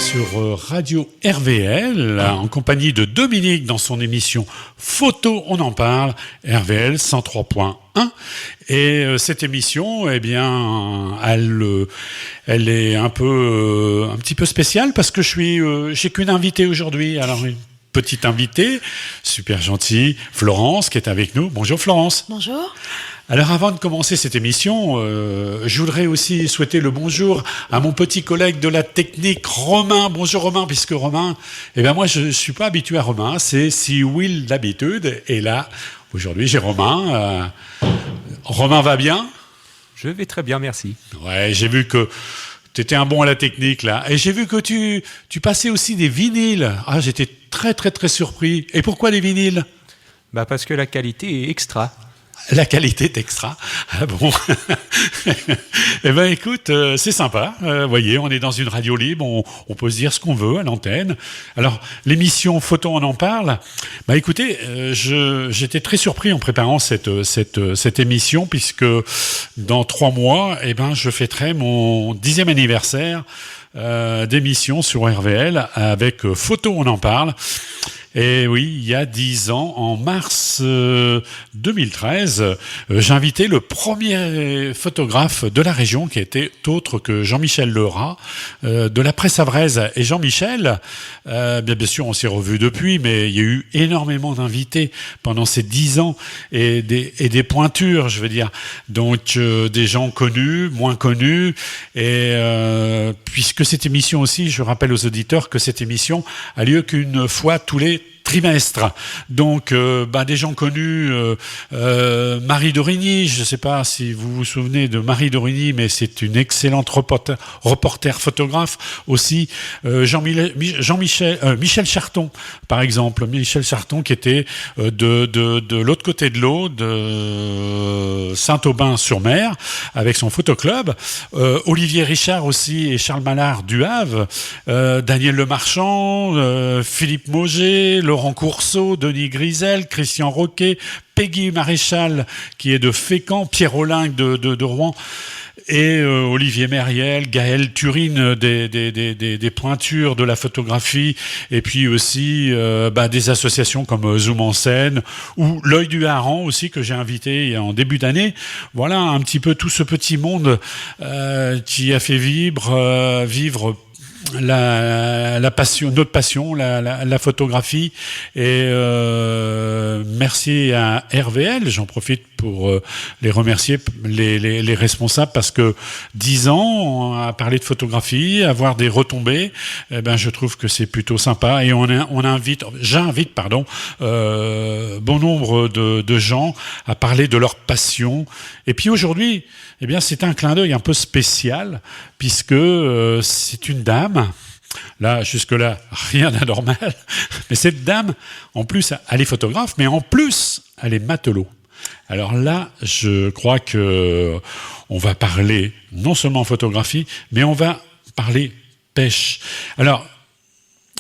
sur Radio RVL en compagnie de Dominique dans son émission Photo, on en parle, RVL 103.1. Et cette émission, eh bien, elle est un petit peu spéciale parce que j'ai qu'une invitée aujourd'hui. Alors une petite invitée, super gentille, Florence qui est avec nous. Bonjour Florence. Bonjour. Alors avant de commencer cette émission, je voudrais aussi souhaiter le bonjour à mon petit collègue de la technique, Romain. Bonjour Romain, puisque Romain, eh bien moi je ne suis pas habitué à Romain, c'est si Will d'habitude. Et là, aujourd'hui j'ai Romain. Romain va bien ? Je vais très bien, merci. Ouais, j'ai vu que tu étais un bon à la technique là. Et j'ai vu que tu passais aussi des vinyles. Ah, j'étais très très très surpris. Et pourquoi des vinyles ? Parce que la qualité est extra. La qualité est extra. Ah bon. Eh ben écoute, c'est sympa. Voyez, on est dans une radio libre, on peut se dire ce qu'on veut à l'antenne. Alors, l'émission Photo, on en parle. Écoutez, j'étais très surpris en préparant cette émission, puisque dans 3 mois, je fêterai mon 10e anniversaire d'émission sur RVL avec Photo, on en parle. Et oui, il y a 10 ans, en mars 2013, j'ai invité le premier photographe de la région qui était autre que Jean-Michel Lerat, de la presse avraise. Et Jean-Michel, bien sûr, on s'est revus depuis, mais il y a eu énormément d'invités pendant ces 10 ans et des pointures, je veux dire. Donc, des gens connus, moins connus. Et puisque cette émission aussi, je rappelle aux auditeurs que cette émission a lieu qu'une fois tous les trimestre. Donc, des gens connus, Marie Dorigny, je ne sais pas si vous vous souvenez de Marie Dorigny, mais c'est une excellente reporter photographe aussi. Michel Charton, par exemple. Michel Charton qui était de l'autre côté de l'eau, de Saint-Aubin-sur-Mer, avec son photoclub. Olivier Richard aussi et Charles Mallard du Havre. Daniel Lemarchand, Philippe Mauger, Laurent Courceau, Denis Grisel, Christian Roquet, Peggy Maréchal qui est de Fécamp, Pierre Olingue de Rouen et Olivier Mériel, Gaël Turine des pointures de la photographie, et puis aussi des associations comme Zoom en scène ou L'Œil du Hareng aussi que j'ai invité en début d'année. Voilà un petit peu tout ce petit monde qui a fait vivre la passion, notre passion, la photographie. Et merci à RVL, j'en profite pour les remercier, les responsables, parce que 10 ans à parler de photographie, avoir des retombées, je trouve que c'est plutôt sympa. Et j'invite bon nombre de gens à parler de leur passion. Et puis aujourd'hui, c'est un clin d'œil un peu spécial, puisque c'est une dame. Là, jusque-là, rien d'anormal. Mais cette dame, en plus, elle est photographe, mais en plus, elle est matelot. Alors là, je crois que on va parler non seulement photographie, mais on va parler pêche. Alors,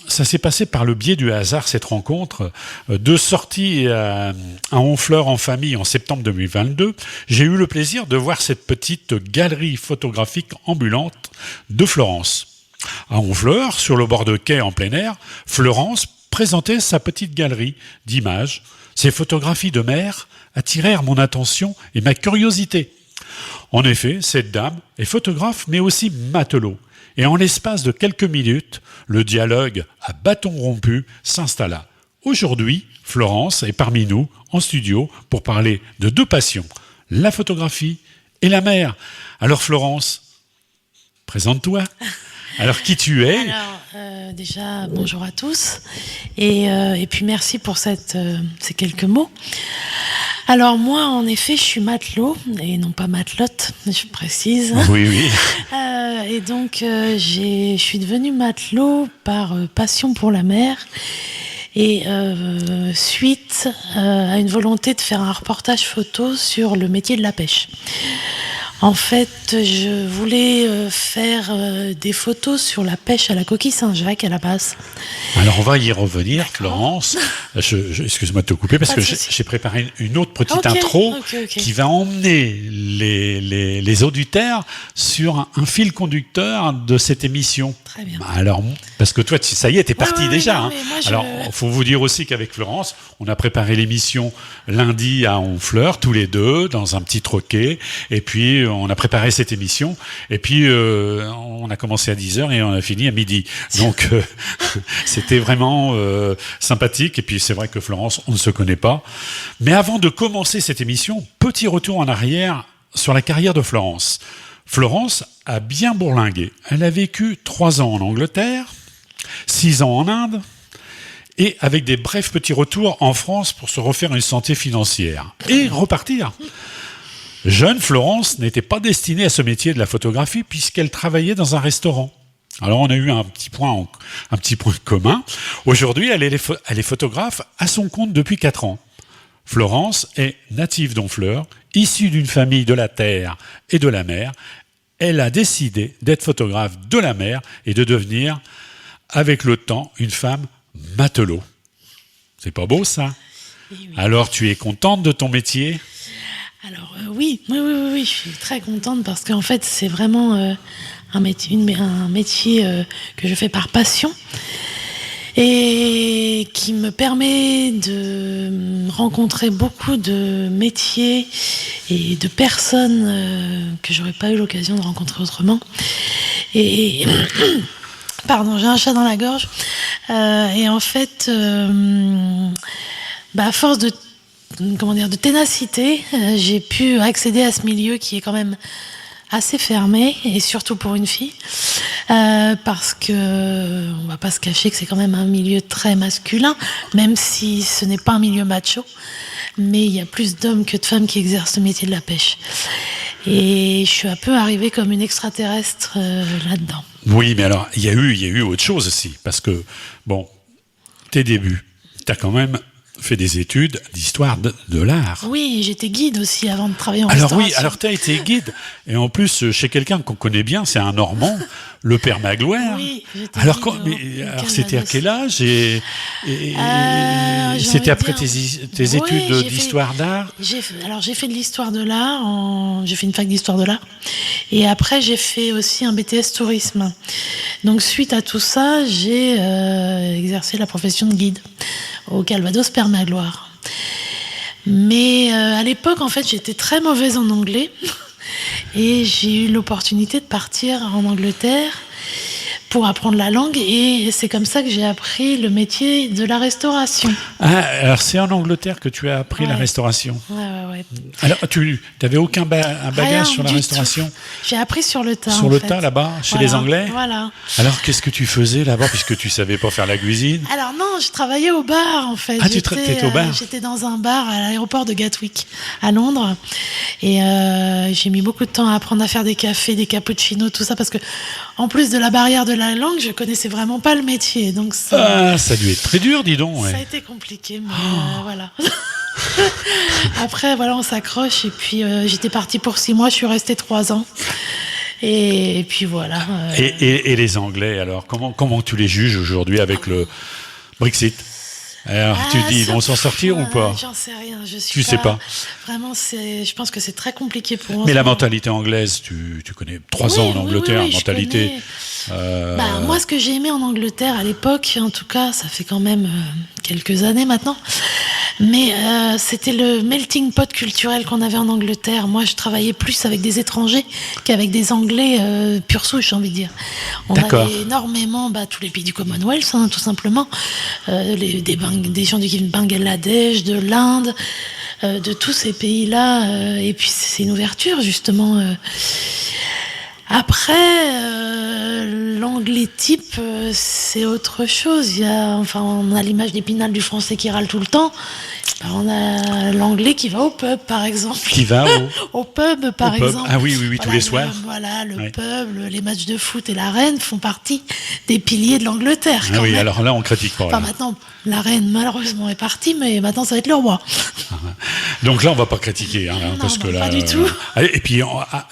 ça s'est passé par le biais du hasard, cette rencontre. 2 sorties à Honfleur en famille en septembre 2022. J'ai eu le plaisir de voir cette petite galerie photographique ambulante de Florence. À Honfleur, sur le bord de quai en plein air, Florence présentait sa petite galerie d'images. Ses photographies de mer attirèrent mon attention et ma curiosité. En effet, cette dame est photographe mais aussi matelot. Et en l'espace de quelques minutes, le dialogue à bâton rompu s'installa. Aujourd'hui, Florence est parmi nous en studio pour parler de 2 passions, la photographie et la mer. Alors Florence, présente-toi. Alors qui tu es ? Alors, déjà, bonjour à tous. Et puis merci pour ces quelques mots. Alors moi, en effet, je suis matelot, et non pas matelote, je précise. Oui. Et donc, je suis devenue matelot par passion pour la mer, et suite à une volonté de faire un reportage photo sur le métier de la pêche. En fait, je voulais faire des photos sur la pêche à la coquille Saint-Jacques à la base. Alors on va y revenir, Florence. Excuse-moi de te couper parce Pas que de souci. j'ai préparé une autre petite Ok, intro ok. qui va emmener les auditeurs sur un fil conducteur de cette émission. Très bien. Alors, parce que toi, ça y est, t'es parti ouais, déjà. non, Hein. mais moi, Alors, il faut vous dire aussi qu'avec Florence, on a préparé l'émission lundi à Honfleur, tous les deux, dans un petit troquet. Et puis, on a préparé cette émission. Et puis, on a commencé à 10h et on a fini à midi. Donc, c'était vraiment sympathique. Et puis, c'est vrai que Florence, on ne se connaît pas. Mais avant de commencer cette émission, petit retour en arrière sur la carrière de Florence. Florence a bien bourlingué. Elle a vécu 3 ans en Angleterre, 6 ans en Inde, et avec des brefs petits retours en France pour se refaire une santé financière. Et repartir. Jeune, Florence n'était pas destinée à ce métier de la photographie puisqu'elle travaillait dans un restaurant. Alors on a eu un petit point commun. Aujourd'hui, elle est photographe à son compte depuis 4 ans. Florence est native d'Honfleur, issue d'une famille de la terre et de la mer. Elle a décidé d'être photographe de la mer et de devenir, avec le temps, une femme matelot. C'est pas beau ça ? Oui. Alors tu es contente de ton métier ? Alors oui, je suis très contente parce qu'en fait c'est vraiment un métier que je fais par passion et qui me permet de rencontrer beaucoup de métiers et de personnes que j'aurais pas eu l'occasion de rencontrer autrement. Et pardon, j'ai un chat dans la gorge. Et en fait, à force de ténacité, j'ai pu accéder à ce milieu qui est quand même assez fermé, et surtout pour une fille, parce que on va pas se cacher que c'est quand même un milieu très masculin, même si ce n'est pas un milieu macho, mais il y a plus d'hommes que de femmes qui exercent le métier de la pêche. Et je suis un peu arrivée comme une extraterrestre là-dedans. Oui, mais alors, il y a eu autre chose aussi, parce que, bon, tes débuts, tu as quand même fait des études d'histoire de l'art. Oui, j'étais guide aussi avant de travailler en Alors restauration. oui, alors tu as été guide, et en plus, chez quelqu'un qu'on connaît bien, c'est un Normand, le père Magloire. Oui, j'étais alors, guide alors c'était à quel âge j'ai c'était envie après de tes dire- études Oui, d'histoire d'art? j'ai fait de l'histoire de l'art, j'ai fait une fac d'histoire de l'art, et après j'ai fait aussi un BTS tourisme. Donc suite à tout ça, j'ai exercé la profession de guide au Calvados Père Magloire. Mais à l'époque, en fait, j'étais très mauvaise en anglais et j'ai eu l'opportunité de partir en Angleterre pour apprendre la langue, et c'est comme ça que j'ai appris le métier de la restauration. Ah, alors c'est en Angleterre que tu as appris la Ouais. restauration. Ouais. Alors tu n'avais aucun Rien bagage sur la du restauration? tout. J'ai appris sur le tas. Sur en le fait. tas là-bas, chez Voilà, les Anglais? Voilà. Alors qu'est-ce que tu faisais là-bas puisque tu savais pas faire la cuisine? Alors non, je travaillais au bar en fait. Ah, t'étais au bar? J'étais dans un bar à l'aéroport de Gatwick, à Londres. Et j'ai mis beaucoup de temps à apprendre à faire des cafés, des cappuccinos, tout ça, parce que en plus de la barrière de la langue, je connaissais vraiment pas le métier. Donc ça a dû être très dur, dis donc. ça a Ouais. été compliqué, mais voilà. Après, voilà, on s'accroche. Et puis j'étais partie pour 6 mois, je suis restée 3 ans. Et puis voilà. Et les Anglais, alors, comment tu les juges aujourd'hui avec le Brexit? Alors, tu te dis, ils vont s'en sortir ou pas? J'en sais rien. Tu sais pas. Vraiment, je pense que c'est très compliqué pour eux. Mais la mentalité anglaise, tu connais 3 ans en Angleterre, je mentalité. connais. Moi, ce que j'ai aimé en Angleterre à l'époque, en tout cas, ça fait quand même quelques années maintenant, mais c'était le melting pot culturel qu'on avait en Angleterre. Moi, je travaillais plus avec des étrangers qu'avec des Anglais pure souche, j'ai envie de dire. On D'accord. avait énormément tous les pays du Commonwealth, hein, tout simplement, des gens du Bangladesh, de l'Inde, de tous ces pays-là, et puis c'est une ouverture justement. Après, l'anglais type, c'est autre chose. On a l'image d'Épinal du français qui râle tout le temps. On a l'anglais qui va au pub, par exemple. Qui va au pub, par au pub. exemple. Ah oui, tous les soirs. Le Ouais. pub, les matchs de foot et la reine font partie des piliers de l'Angleterre. Ah quand oui, même. alors là, on critique pas. Enfin, Là. maintenant, la reine, malheureusement, est partie, mais maintenant, ça va être le roi. Donc là, on va pas critiquer, hein, Non, parce que non, là. pas du tout. Et puis,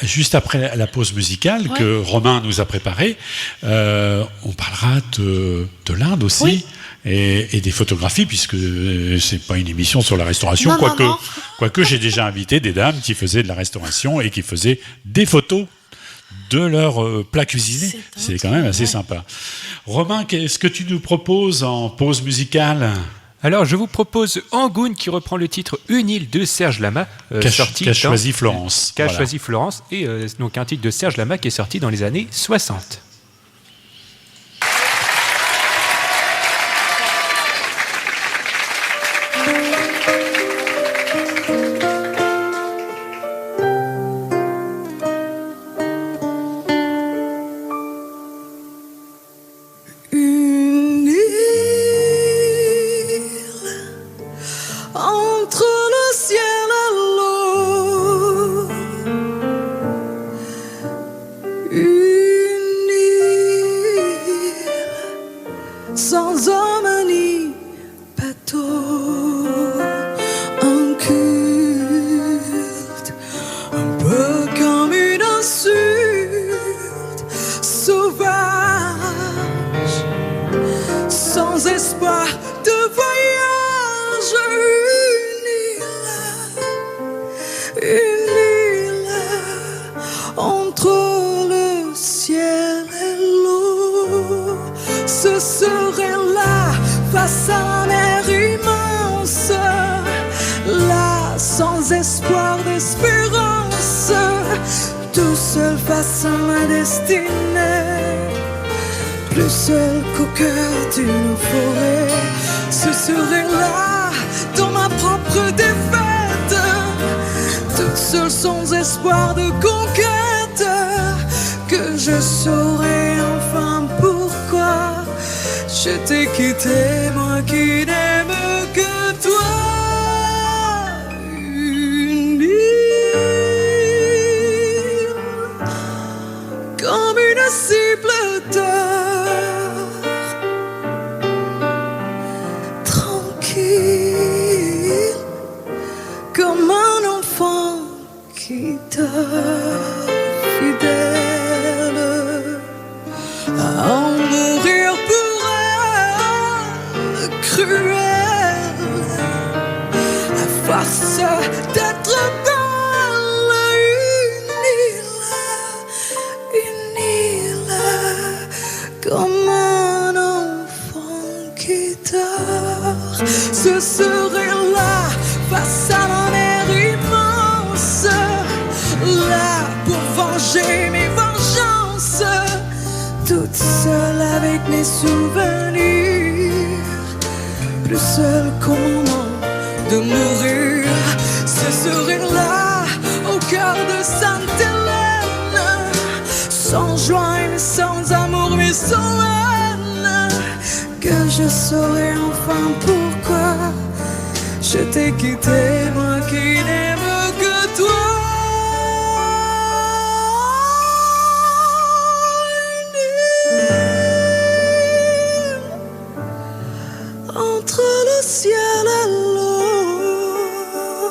juste après la pause musicale que Romain nous a préparée, on parlera de l'Inde aussi. Oui. Et des photographies, puisque c'est pas une émission sur la restauration, Non, non. quoique j'ai déjà invité des dames qui faisaient de la restauration et qui faisaient des photos de leurs plats cuisinés. C'est quand même assez sympa. Romain, qu'est-ce que tu nous proposes en pause musicale ? Alors, je vous propose Angoune qui reprend le titre Une île de Serge Lama, Qu'a choisi Florence. Qu'a choisi Florence, et donc un titre de Serge Lama qui est sorti dans les années 60. Entre le ciel et l'eau, une île sans homme ni bateau, un culte un peu comme une insulte sauvage, sans espoir de voyage. Une île entre le ciel et l'eau, ce serait là face à la mer immense, là sans espoir d'espérance, tout seul face à ma destinée, plus seul qu'au cœur d'une forêt. Ce serait là dans ma propre défaite, toute seule sans espoir de conquête, que je saurais enfin pourquoi je t'ai quitté, moi qui n'aime que toi. Une île comme une cible d'or, tranquille comme un enfant qui dort, fidèle à en mourir pour elle, cruelle, à force d'être belle. Une île comme un enfant qui dort, ce serait là face à la mer immense, là pour venger mes vengeances, toute seule avec mes souvenirs, plus seule qu'au moment de mourir. Ce serait là au cœur de Sainte-Hélène, sans joie mais sans amour mais sans haine, que je saurais enfin pourquoi je t'ai quitté, moi qui n'aime que toi. Une île entre le ciel et l'eau,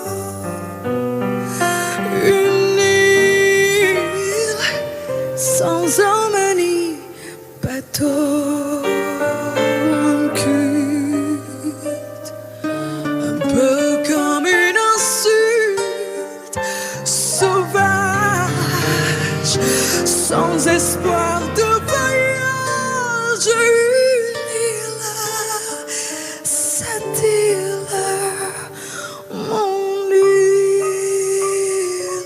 une île sans homme ni bateau, un culte un peu comme une insulte sauvage, sans espoir de voyage. Une île, cette île, mon île,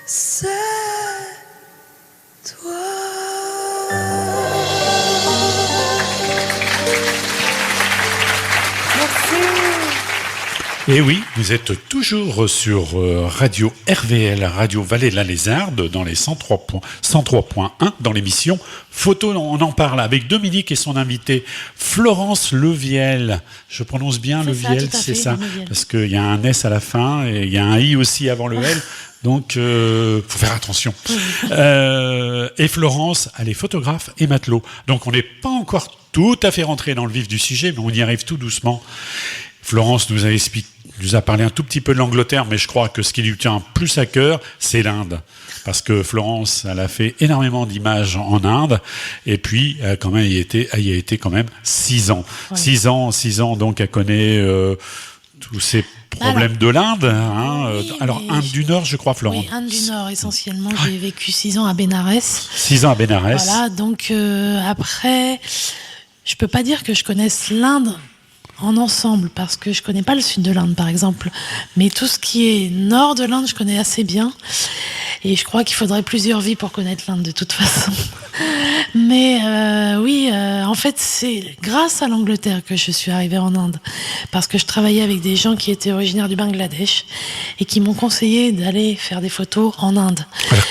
c'est toi. Et oui, vous êtes toujours sur Radio RVL, Radio Vallée de la Lézarde, dans les 103.1, dans l'émission Photo, on en parle avec Dominique et son invité Florence Leviel. Je prononce bien Leviel, c'est ça, parce qu'il y a un S à la fin et il y a un I aussi avant le L. Donc, faut faire attention. Et Florence, elle est photographe et matelot. Donc, on n'est pas encore tout à fait rentré dans le vif du sujet, mais on y arrive tout doucement. Florence nous a nous a parlé un tout petit peu de l'Angleterre, mais je crois que ce qui lui tient plus à cœur, c'est l'Inde. Parce que Florence, elle a fait énormément d'images en Inde, et puis quand même, elle y a été quand même 6 ans. Ouais. 6 ans, donc elle connaît tous ces problèmes de l'Inde. Hein. Oui, Alors, mais Inde du Nord, je crois, Florence. Oui, Inde du Nord essentiellement. J'ai vécu 6 ans à Bénarès. 6 ans à Bénarès. Voilà, donc après, je peux pas dire que je connaisse l'Inde en ensemble, parce que je connais pas le sud de l'Inde, par exemple. Mais tout ce qui est nord de l'Inde, je connais assez bien. Et je crois qu'il faudrait plusieurs vies pour connaître l'Inde, de toute façon. Mais oui, en fait, c'est grâce à l'Angleterre que je suis arrivée en Inde. Parce que je travaillais avec des gens qui étaient originaires du Bangladesh et qui m'ont conseillé d'aller faire des photos en Inde. Alors,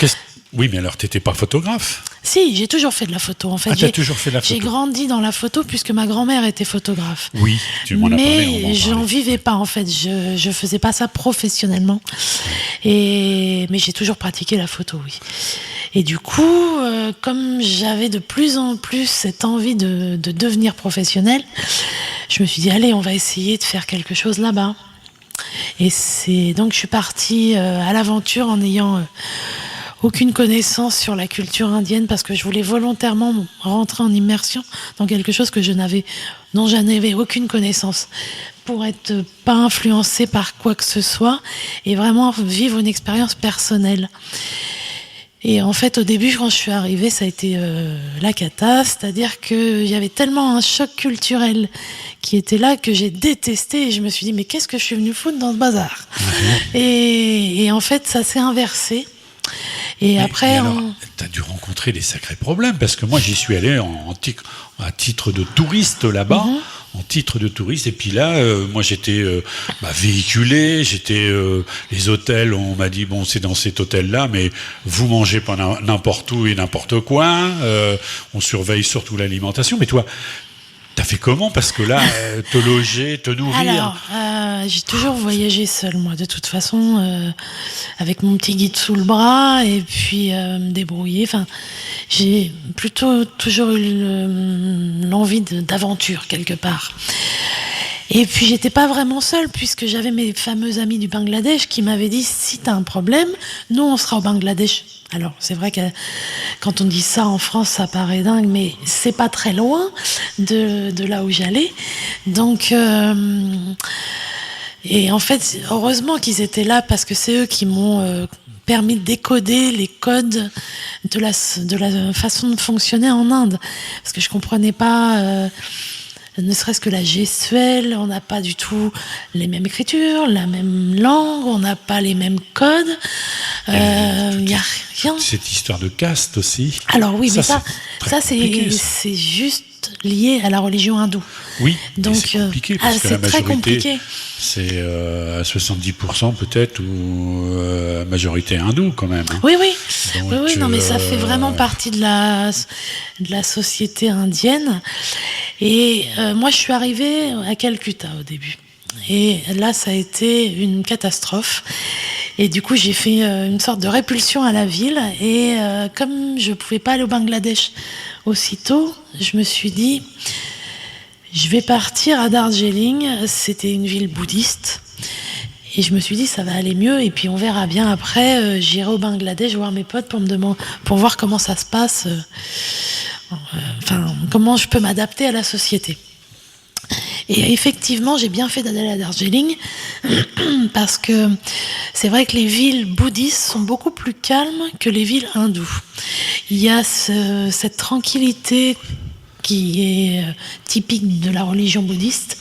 oui, mais alors, t'étais pas photographe? Si, j'ai toujours fait de la photo. En fait, Ah, t'as toujours fait de la photo. J'ai grandi dans la photo puisque ma grand-mère était photographe. Oui, tu m'en as parlé. Mais j'en vivais pas, en fait. Je faisais pas ça professionnellement. Mais j'ai toujours pratiqué la photo, oui. Et du coup, comme j'avais de plus en plus cette envie de devenir professionnelle, je me suis dit, allez, on va essayer de faire quelque chose là-bas. Et donc je suis partie à l'aventure en ayant aucune connaissance sur la culture indienne, parce que je voulais volontairement rentrer en immersion dans quelque chose dont je n'avais aucune connaissance, pour être pas influencée par quoi que ce soit et vraiment vivre une expérience personnelle. Et en fait, au début, quand je suis arrivée, ça a été la cata, c'est-à-dire qu'il y avait tellement un choc culturel qui était là que j'ai détesté, et je me suis dit, mais qu'est-ce que je suis venue foutre dans ce bazar? Et en fait, ça s'est inversé. Et après, t'as dû rencontrer des sacrés problèmes, parce que moi, j'y suis allé à titre de touriste là-bas. En titre de touriste, et puis là moi j'étais véhiculé, les hôtels, on m'a dit bon, c'est dans cet hôtel là, mais vous mangez pas n'importe où et n'importe quoi, on surveille surtout l'alimentation. Mais toi, t'as fait comment? Parce que là, te loger, te nourrir. Alors, j'ai toujours voyagé seule, moi, de toute façon, avec mon petit guide sous le bras, et puis me débrouiller. Enfin, j'ai plutôt toujours eu l'envie d'aventure, quelque part. Et puis, j'étais pas vraiment seule, puisque j'avais mes fameux amis du Bangladesh qui m'avaient dit, si t'as un problème, nous, on sera au Bangladesh. Alors, c'est vrai que quand on dit ça en France, ça paraît dingue, mais c'est pas très loin de là où j'allais. Donc, et en fait, heureusement qu'ils étaient là, parce que c'est eux qui m'ont permis de décoder les codes de la façon de fonctionner en Inde. Parce que je comprenais pas... ne serait-ce que la gestuelle, on n'a pas du tout les mêmes écritures, la même langue, on n'a pas les mêmes codes, il n'y a rien. Cette histoire de caste aussi. Alors oui, mais ça compliqué, c'est juste lié à la religion hindoue. Oui, donc c'est compliqué, parce que la c'est très compliqué. majorité, c'est à 70% peut-être, ou majorité hindoue quand même. Hein. Oui, oui. Donc, Oui, non, mais ça fait vraiment partie de la société indienne. Et moi, je suis arrivée à Calcutta au début. Et là, ça a été une catastrophe. Et du coup, j'ai fait une sorte de répulsion à la ville. Et comme je ne pouvais pas aller au Bangladesh aussitôt, je me suis dit, je vais partir à Darjeeling. C'était une ville bouddhiste. Et je me suis dit, ça va aller mieux. Et puis, on verra bien après. J'irai au Bangladesh voir mes potes pour voir comment ça se passe. Comment je peux m'adapter à la société. Et effectivement, j'ai bien fait d'aller à Darjeeling, parce que c'est vrai que les villes bouddhistes sont beaucoup plus calmes que les villes hindoues. Il y a cette tranquillité qui est typique de la religion bouddhiste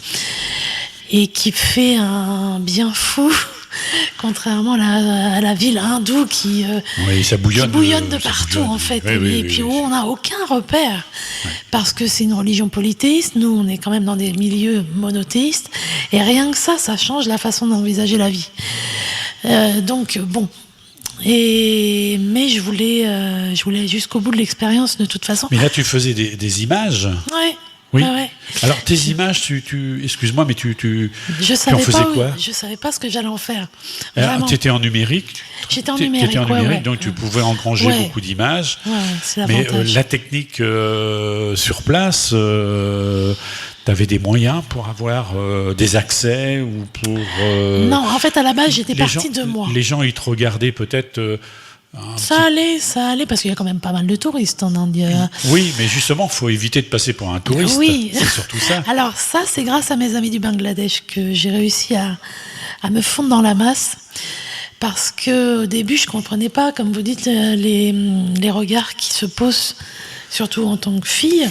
et qui fait un bien fou, contrairement à la ville hindoue qui bouillonne de partout, en fait. Et puis où on n'a aucun repère, parce que c'est une religion polythéiste. Nous, on est quand même dans des milieux monothéistes, et rien que ça change la façon d'envisager la vie. Donc bon. Mais je voulais aller jusqu'au bout de l'expérience, de toute façon. Mais là, tu faisais des images. Ouais. Oui. Ouais. Alors, tes images, excuse-moi, mais tu en faisais quoi? Je savais pas ce que j'allais en faire. Tu étais en numérique. J'étais en numérique, donc tu pouvais engranger beaucoup d'images. Ouais, c'est mais l'avantage. la technique sur place, T'avais des moyens pour avoir des accès ou pour... Non, en fait, à la base, j'étais les partie gens, de moi. Les gens, ils te regardaient peut-être... Ça allait, parce qu'il y a quand même pas mal de touristes en Inde. Oui, mais justement, il faut éviter de passer pour un touriste. Oui. C'est surtout ça. Alors ça, c'est grâce à mes amis du Bangladesh que j'ai réussi à me fondre dans la masse. Parce qu'au début, je comprenais pas, comme vous dites, les regards qui se posent, surtout en tant que fille,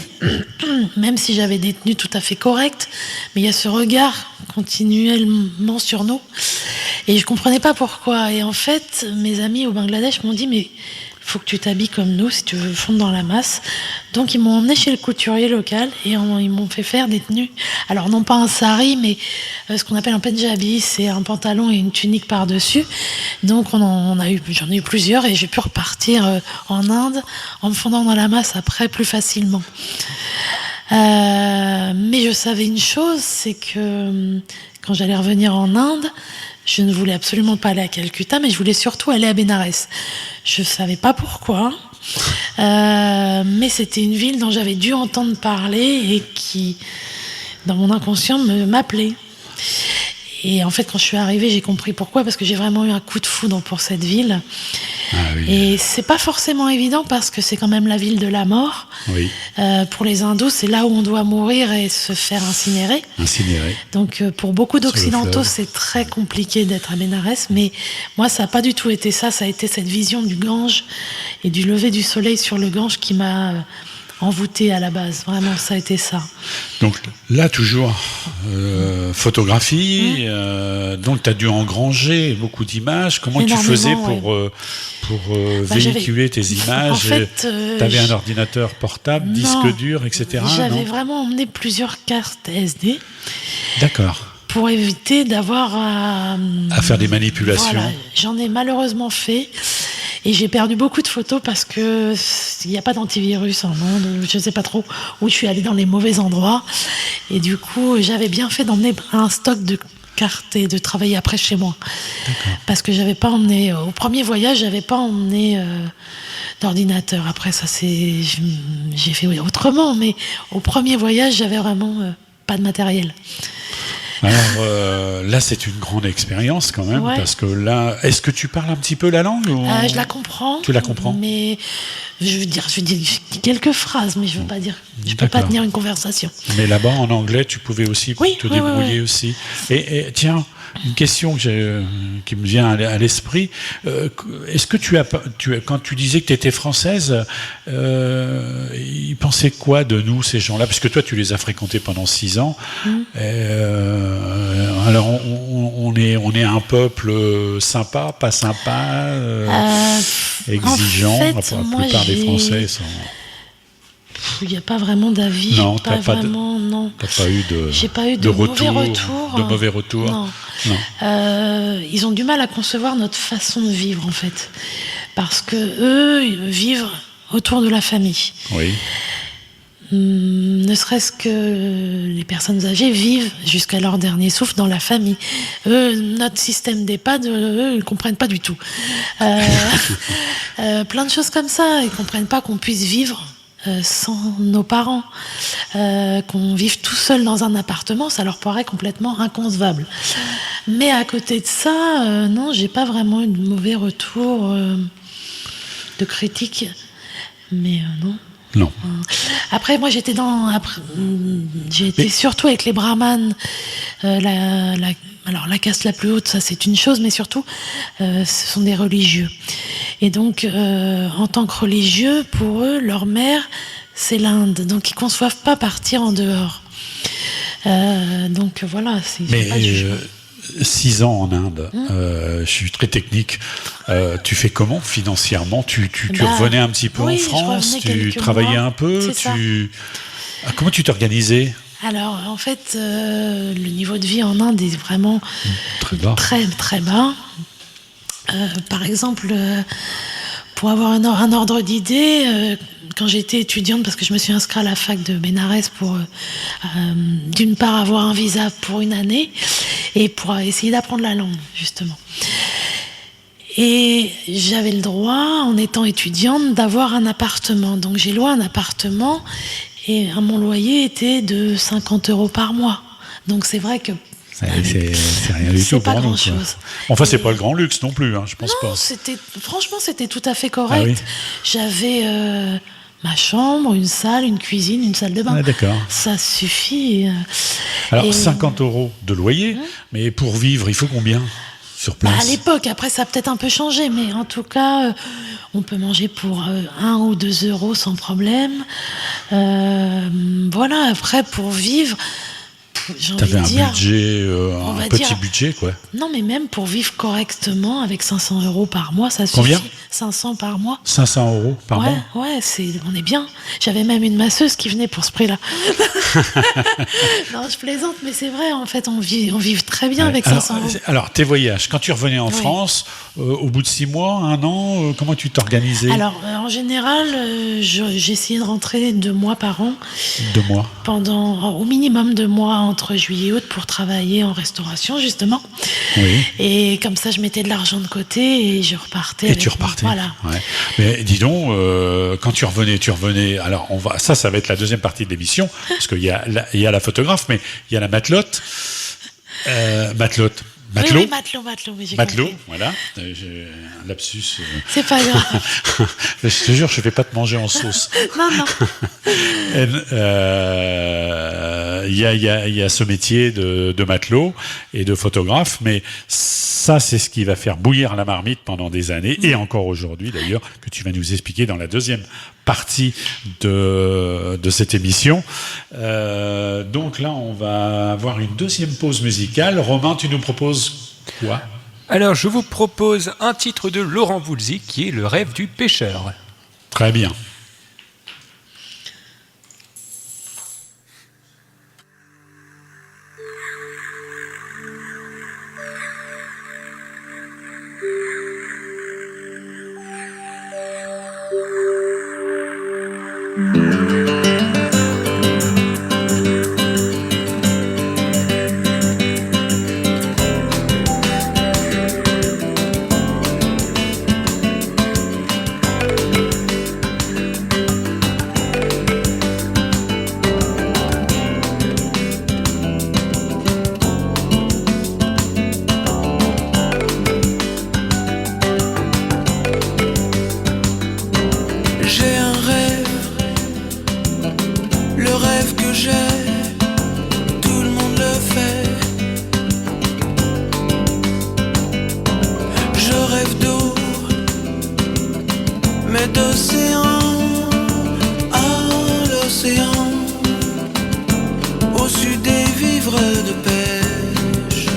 même si j'avais des tenues tout à fait correctes, mais il y a ce regard continuellement sur nous. Et je comprenais pas pourquoi. Et en fait, mes amis au Bangladesh m'ont dit, mais il faut que tu t'habilles comme nous si tu veux fondre dans la masse. Donc ils m'ont emmené chez le couturier local et ils m'ont fait faire des tenues. Alors non pas un sari, mais ce qu'on appelle un punjabi, c'est un pantalon et une tunique par-dessus. Donc j'en ai eu plusieurs et j'ai pu repartir en Inde en me fondant dans la masse après plus facilement. Mais je savais une chose, c'est que quand j'allais revenir en Inde, je ne voulais absolument pas aller à Calcutta, mais je voulais surtout aller à Bénarès. Je ne savais pas pourquoi, mais c'était une ville dont j'avais dû entendre parler et qui, dans mon inconscient, m'appelait. Et en fait, quand je suis arrivée, j'ai compris pourquoi, parce que j'ai vraiment eu un coup de foudre pour cette ville. Ah, oui. Et c'est pas forcément évident parce que c'est quand même la ville de la mort. Oui. Pour les hindous, c'est là où on doit mourir et se faire incinérer. Incinéré. Donc pour beaucoup d'occidentaux, fleuve. c'est très compliqué d'être à Bénarès, mais moi, ça n'a pas du tout été ça. Ça a été cette vision du Gange et du lever du soleil sur le Gange qui m'a envoûtée à la base. Vraiment, ça a été ça. Donc là, toujours photographie. Donc tu as dû engranger beaucoup d'images. Comment tu Énormément, faisais ouais. pour j'avais- véhiculer tes images? En fait, Tu avais un ordinateur portable, Non. disque dur, etc. J'avais non vraiment emmené plusieurs cartes SD D'accord. pour éviter d'avoir À faire des manipulations. Voilà, j'en ai malheureusement fait. Et j'ai perdu beaucoup de photos parce que il n'y a pas d'antivirus en Inde. Je ne sais pas trop où je suis allée dans les mauvais endroits. Et du coup, j'avais bien fait d'emmener un stock de cartes et de travailler après chez moi. Parce que j'avais pas emmené, au premier voyage, j'avais pas emmené d'ordinateur. Après, ça j'ai fait autrement. Mais au premier voyage, j'avais vraiment pas de matériel. Alors là, c'est une grande expérience quand même, Ouais. parce que là, est-ce que tu parles un petit peu la langue ou... Je la comprends. Tu la comprends? Mais je dis quelques phrases, mais je veux pas dire. Je peux pas D'accord. tenir une conversation. Mais là-bas, en anglais, tu pouvais aussi Oui, te oui, débrouiller oui. aussi. Et tiens, une question qui me vient à l'esprit. Est-ce que quand tu disais que tu étais française, ils pensaient quoi de nous, ces gens-là? Parce que toi, tu les as fréquentés pendant 6 ans. Alors, on est un peuple sympa, pas sympa, exigeant. en fait, La moi, plupart des Français sont... Il n'y a pas vraiment d'avis. Non, pas vraiment, non. T'as pas eu de... J'ai pas eu de mauvais retours. De mauvais retours. Non. Non. Ils ont du mal à concevoir notre façon de vivre, en fait. Parce que eux, ils vivent autour de la famille. Oui. Ne serait-ce que les personnes âgées vivent jusqu'à leur dernier souffle dans la famille. Eux, notre système d'EHPAD, eux, ils ne comprennent pas du tout. Plein de choses comme ça. Ils ne comprennent pas qu'on puisse vivre sans nos parents. Qu'on vive tout seul dans un appartement, ça leur paraît complètement inconcevable. Mais à côté de ça, non, j'ai pas vraiment eu de mauvais retours de critiques. Mais non. Non. Après, moi, j'ai été surtout avec les brahmanes. Alors, la caste la plus haute, ça, c'est une chose, mais surtout, ce sont des religieux. Et donc, en tant que religieux, pour eux, leur mère, c'est l'Inde. Donc, ils ne conçoivent pas partir en dehors. Donc, voilà. Mais 6 ans en Inde, je suis très technique. Tu fais comment financièrement? Tu revenais un petit peu oui, en France, je revenais tu quelques travaillais mois, un peu, c'est ça. Comment tu t'organisais? Alors, en fait, le niveau de vie en Inde est vraiment Très bas. très, très bas. Par exemple, pour avoir un ordre d'idée, quand j'étais étudiante, parce que je me suis inscrite à la fac de Bénarès pour, d'une part, avoir un visa pour une année et pour essayer d'apprendre la langue, justement. Et j'avais le droit, en étant étudiante, d'avoir un appartement. Donc j'ai loué un appartement Et mon loyer était de 50 € par mois. Donc c'est vrai que C'est rien du c'est tout pas pour nous, quoi. grand-chose. Enfin, c'est Et- pas le grand luxe non plus, hein, je pense Non, pas. franchement, c'était tout à fait correct. Ah oui. J'avais ma chambre, une salle, une cuisine, une salle de bain. Ah, d'accord. Ça suffit. Alors, Et- 50 € de loyer, mais pour vivre, il faut combien sur Bah, place? à l'époque, après ça a peut-être un peu changé, mais en tout cas, on peut manger pour 1 ou 2 € sans problème. Voilà, après pour vivre, j'ai envie T'avais de un dire, budget, on un va petit dire- budget, quoi. non mais même pour vivre correctement avec 500 € par mois, ça suffit. Combien 500 par mois. 500 € par ouais, mois. ouais, on est bien. J'avais même une masseuse qui venait pour ce prix-là. Non, je plaisante, mais c'est vrai, en fait, on vit très bien avec alors, 500 €. alors, tes voyages, quand tu revenais en Oui. France, au bout de 6 mois, 1 an, comment tu t'organisais? Alors, en général, j'essayais de rentrer 2 mois par an, 2 mois. pendant au minimum 2 mois entre juillet et août pour travailler en restauration, justement. Oui. Et comme ça, je mettais de l'argent de côté et je repartais. Et tu repartais. Voilà. Ouais. Mais dis donc, quand tu revenais. Alors, ça va être la deuxième partie de l'émission, parce qu'il y a la photographe, mais il y a la matelote. Matelote. Matelot. Oui, matelot, oui, j'ai Matelot, compris. voilà. J'ai un lapsus. C'est pas grave. Je te jure, je ne vais pas te manger en sauce. Non, non. Il y a ce métier de matelot et de photographe, mais ça, c'est ce qui va faire bouillir la marmite pendant des années, et encore aujourd'hui d'ailleurs, que tu vas nous expliquer dans la deuxième partie de cette émission. Donc là, on va avoir une deuxième pause musicale. Romain, tu nous proposes quoi? Alors, je vous propose un titre de Laurent Voulzy qui est Le rêve du pêcheur. Très bien. J'ai un rêve, le rêve que j'ai, tout le monde le fait. Je rêve d'eau, mais d'océan, à l'océan, au sud des vivres de pêche.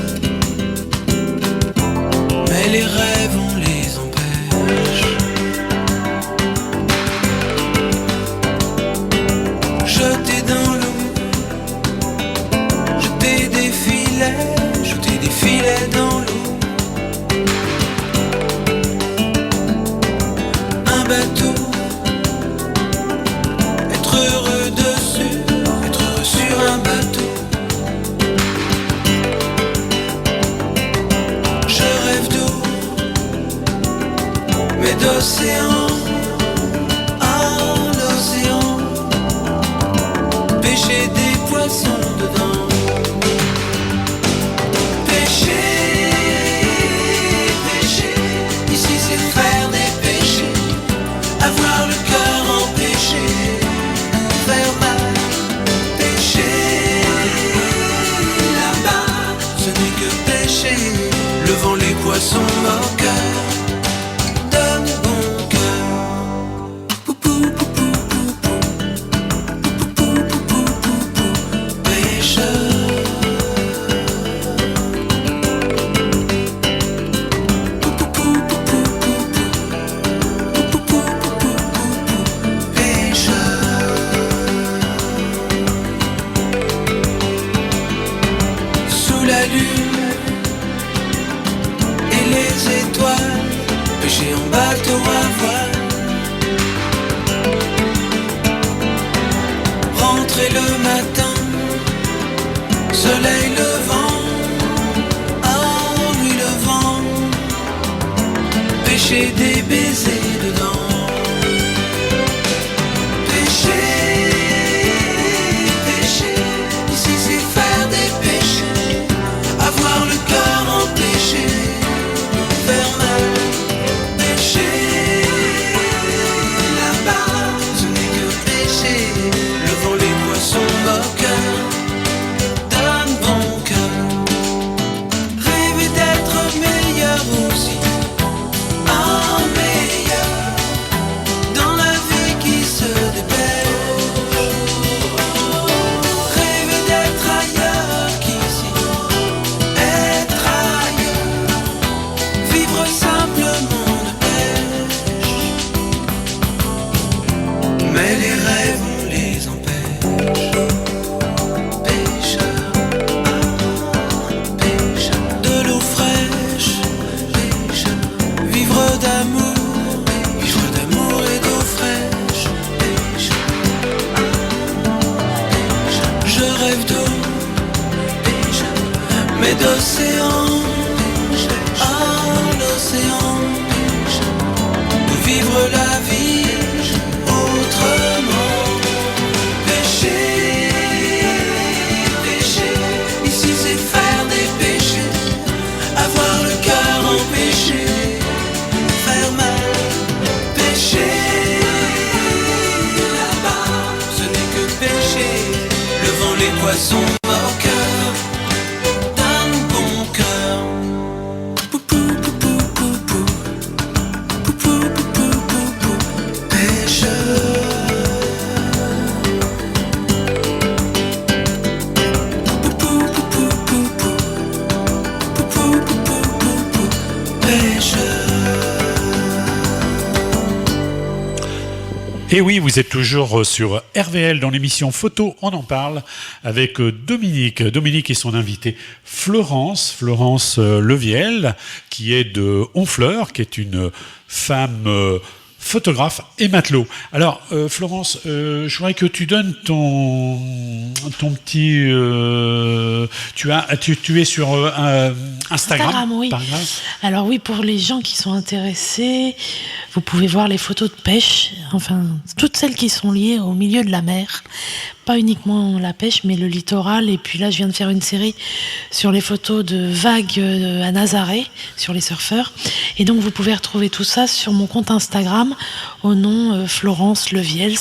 Mais les rêves, on les empêche. Jeter dans l'eau, jeter des filets dans l'eau. Un bateau, être heureux dessus, être heureux sur un bateau. Je rêve d'eau, mais d'océan, à l'océan. Pêcher des poissons dedans. Pêcher, pêcher, ici c'est faire des péchés. Avoir le cœur empêché, faire mal. Pêcher, là-bas, ce n'est que pêcher. Levant les poissons moqueurs de bon cœur. Poupou, poupou, poupou. Pêcheur. Sous la lune et les étoiles, pêcher en bateau à voile. Rentrer le matin, soleil levant, ah oui le vent, pêcher des baisers dedans. Pêcher, poissons moqueurs d'un bon cœur. Poupou, poupou, poupou. Poupou, poupou, poupou. Pêcheur. Poupou, poupou, poupou. Poupou, poupou, poupou. Pêcheur. Et oui, vous êtes toujours sur RVL dans l'émission Photo, on en parle avec Dominique. Dominique et son invité Florence Leviel, qui est de Honfleur, qui est une femme photographe et matelot. Alors, Florence, je voudrais que tu donnes ton petit... tu es sur Instagram, oui. par exemple. Alors oui, pour les gens qui sont intéressés, vous pouvez voir les photos de pêche, enfin, toutes celles qui sont liées au milieu de la mer. Pas uniquement la pêche, mais le littoral. Et puis là, je viens de faire une série sur les photos de vagues à Nazaré, sur les surfeurs. Et donc, vous pouvez retrouver tout ça sur mon compte Instagram au nom Florence Leviels.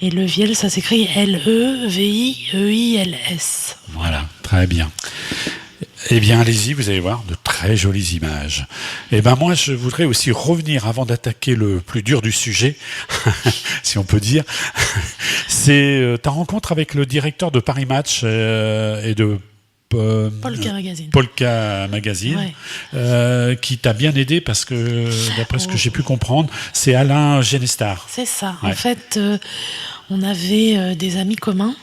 Et Leviels, ça s'écrit Leveils. Voilà, très bien. Eh bien, allez-y, vous allez voir de très jolies images. Eh bien, moi, je voudrais aussi revenir, avant d'attaquer le plus dur du sujet, si on peut dire, c'est ta rencontre avec le directeur de Paris Match et de Polka Magazine. Polka Magazine, Ouais. qui t'a bien aidé parce que, d'après ce que j'ai pu comprendre, c'est Alain Genestar. C'est ça. Ouais. En fait, on avait des amis communs.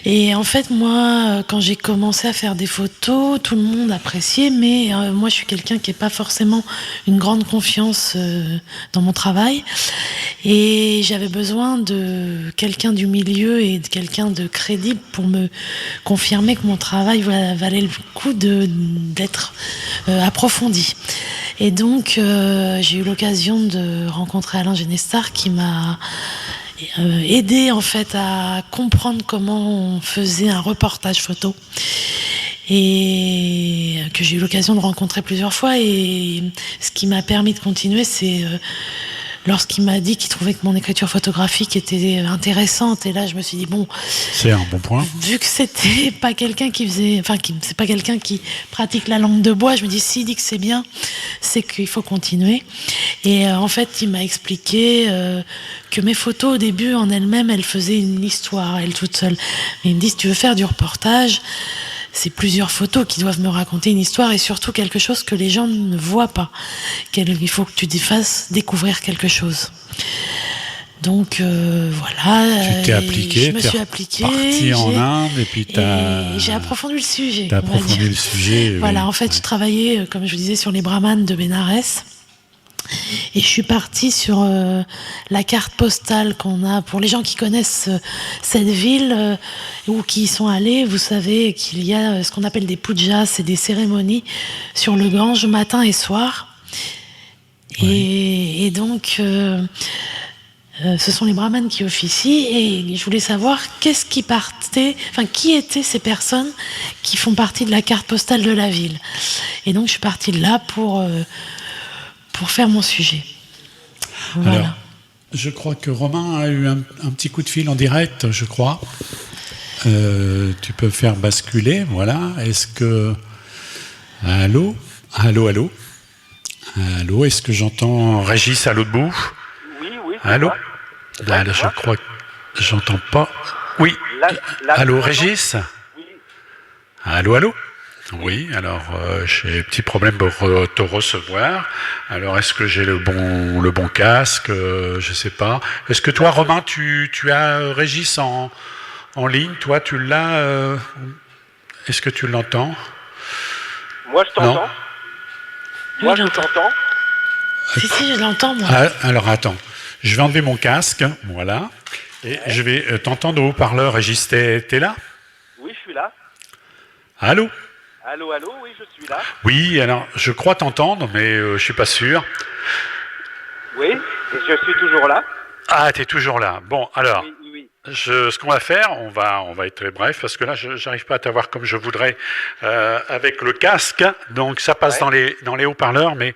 Et en fait, moi, quand j'ai commencé à faire des photos, tout le monde appréciait, mais moi, je suis quelqu'un qui n'est pas forcément une grande confiance dans mon travail. Et j'avais besoin de quelqu'un du milieu et de quelqu'un de crédible pour me confirmer que mon travail valait le coup d'être approfondi. Et donc, j'ai eu l'occasion de rencontrer Alain Genestar qui m'a aider en fait à comprendre comment on faisait un reportage photo et que j'ai eu l'occasion de rencontrer plusieurs fois. Et ce qui m'a permis de continuer, c'est lorsqu'il m'a dit qu'il trouvait que mon écriture photographique était intéressante. Et là, je me suis dit bon, c'est un bon point. Vu que c'était pas quelqu'un qui faisait, enfin, c'est pas quelqu'un qui pratique la langue de bois, je me dis s'il dit que c'est bien, c'est qu'il faut continuer. Et en fait, il m'a expliqué que mes photos au début en elles-mêmes, elles faisaient une histoire, elles toutes seules. Mais il me dit si tu veux faire du reportage, c'est plusieurs photos qui doivent me raconter une histoire et surtout quelque chose que les gens ne voient pas. Il faut que tu te fasses découvrir quelque chose. Donc voilà. Tu t'es appliqué, je me suis appliquée. Parti en Inde et puis j'ai approfondi le sujet. T'as approfondi le sujet. Voilà, oui. en fait, je travaillais, comme je vous disais, sur les brahmanes de Bénarès. Et je suis partie sur la carte postale qu'on a. Pour les gens qui connaissent cette ville ou qui y sont allés, vous savez qu'il y a ce qu'on appelle des pujas, c'est des cérémonies sur le Gange matin et soir. Oui. Et donc, ce sont les brahmanes qui officient. Et je voulais savoir qui étaient ces personnes qui font partie de la carte postale de la ville. Et donc, je suis partie de là pour faire mon sujet. Voilà. Alors, je crois que Romain a eu un petit coup de fil en direct, je crois. Tu peux faire basculer, voilà. Est-ce que... Allô, est-ce que j'entends Régis à l'autre bout? Oui. Allô? Là, je crois que j'entends pas. Oui. Allô, Régis? Oui. Allô? Oui, alors j'ai un petit problème pour te recevoir. Alors est-ce que j'ai le bon casque? Je sais pas. Est-ce que toi, Romain, tu as Régis en ligne? Toi, tu l'as? Est-ce que tu l'entends? Moi, je t'entends. Moi, je t'entends. Si, je l'entends, moi. Alors attends, je vais enlever mon casque, voilà. Et je vais t'entendre au haut-parleur. Régis, t'es là? Oui, je suis là. Allô? Allô, oui, je suis là. Oui, alors je crois t'entendre, mais je suis pas sûr. Oui, et je suis toujours là. Ah, t'es toujours là. Bon, alors, Oui. ce qu'on va faire, on va être très bref, parce que là, j'arrive pas à t'avoir comme je voudrais avec le casque, donc ça passe dans les haut-parleurs, mais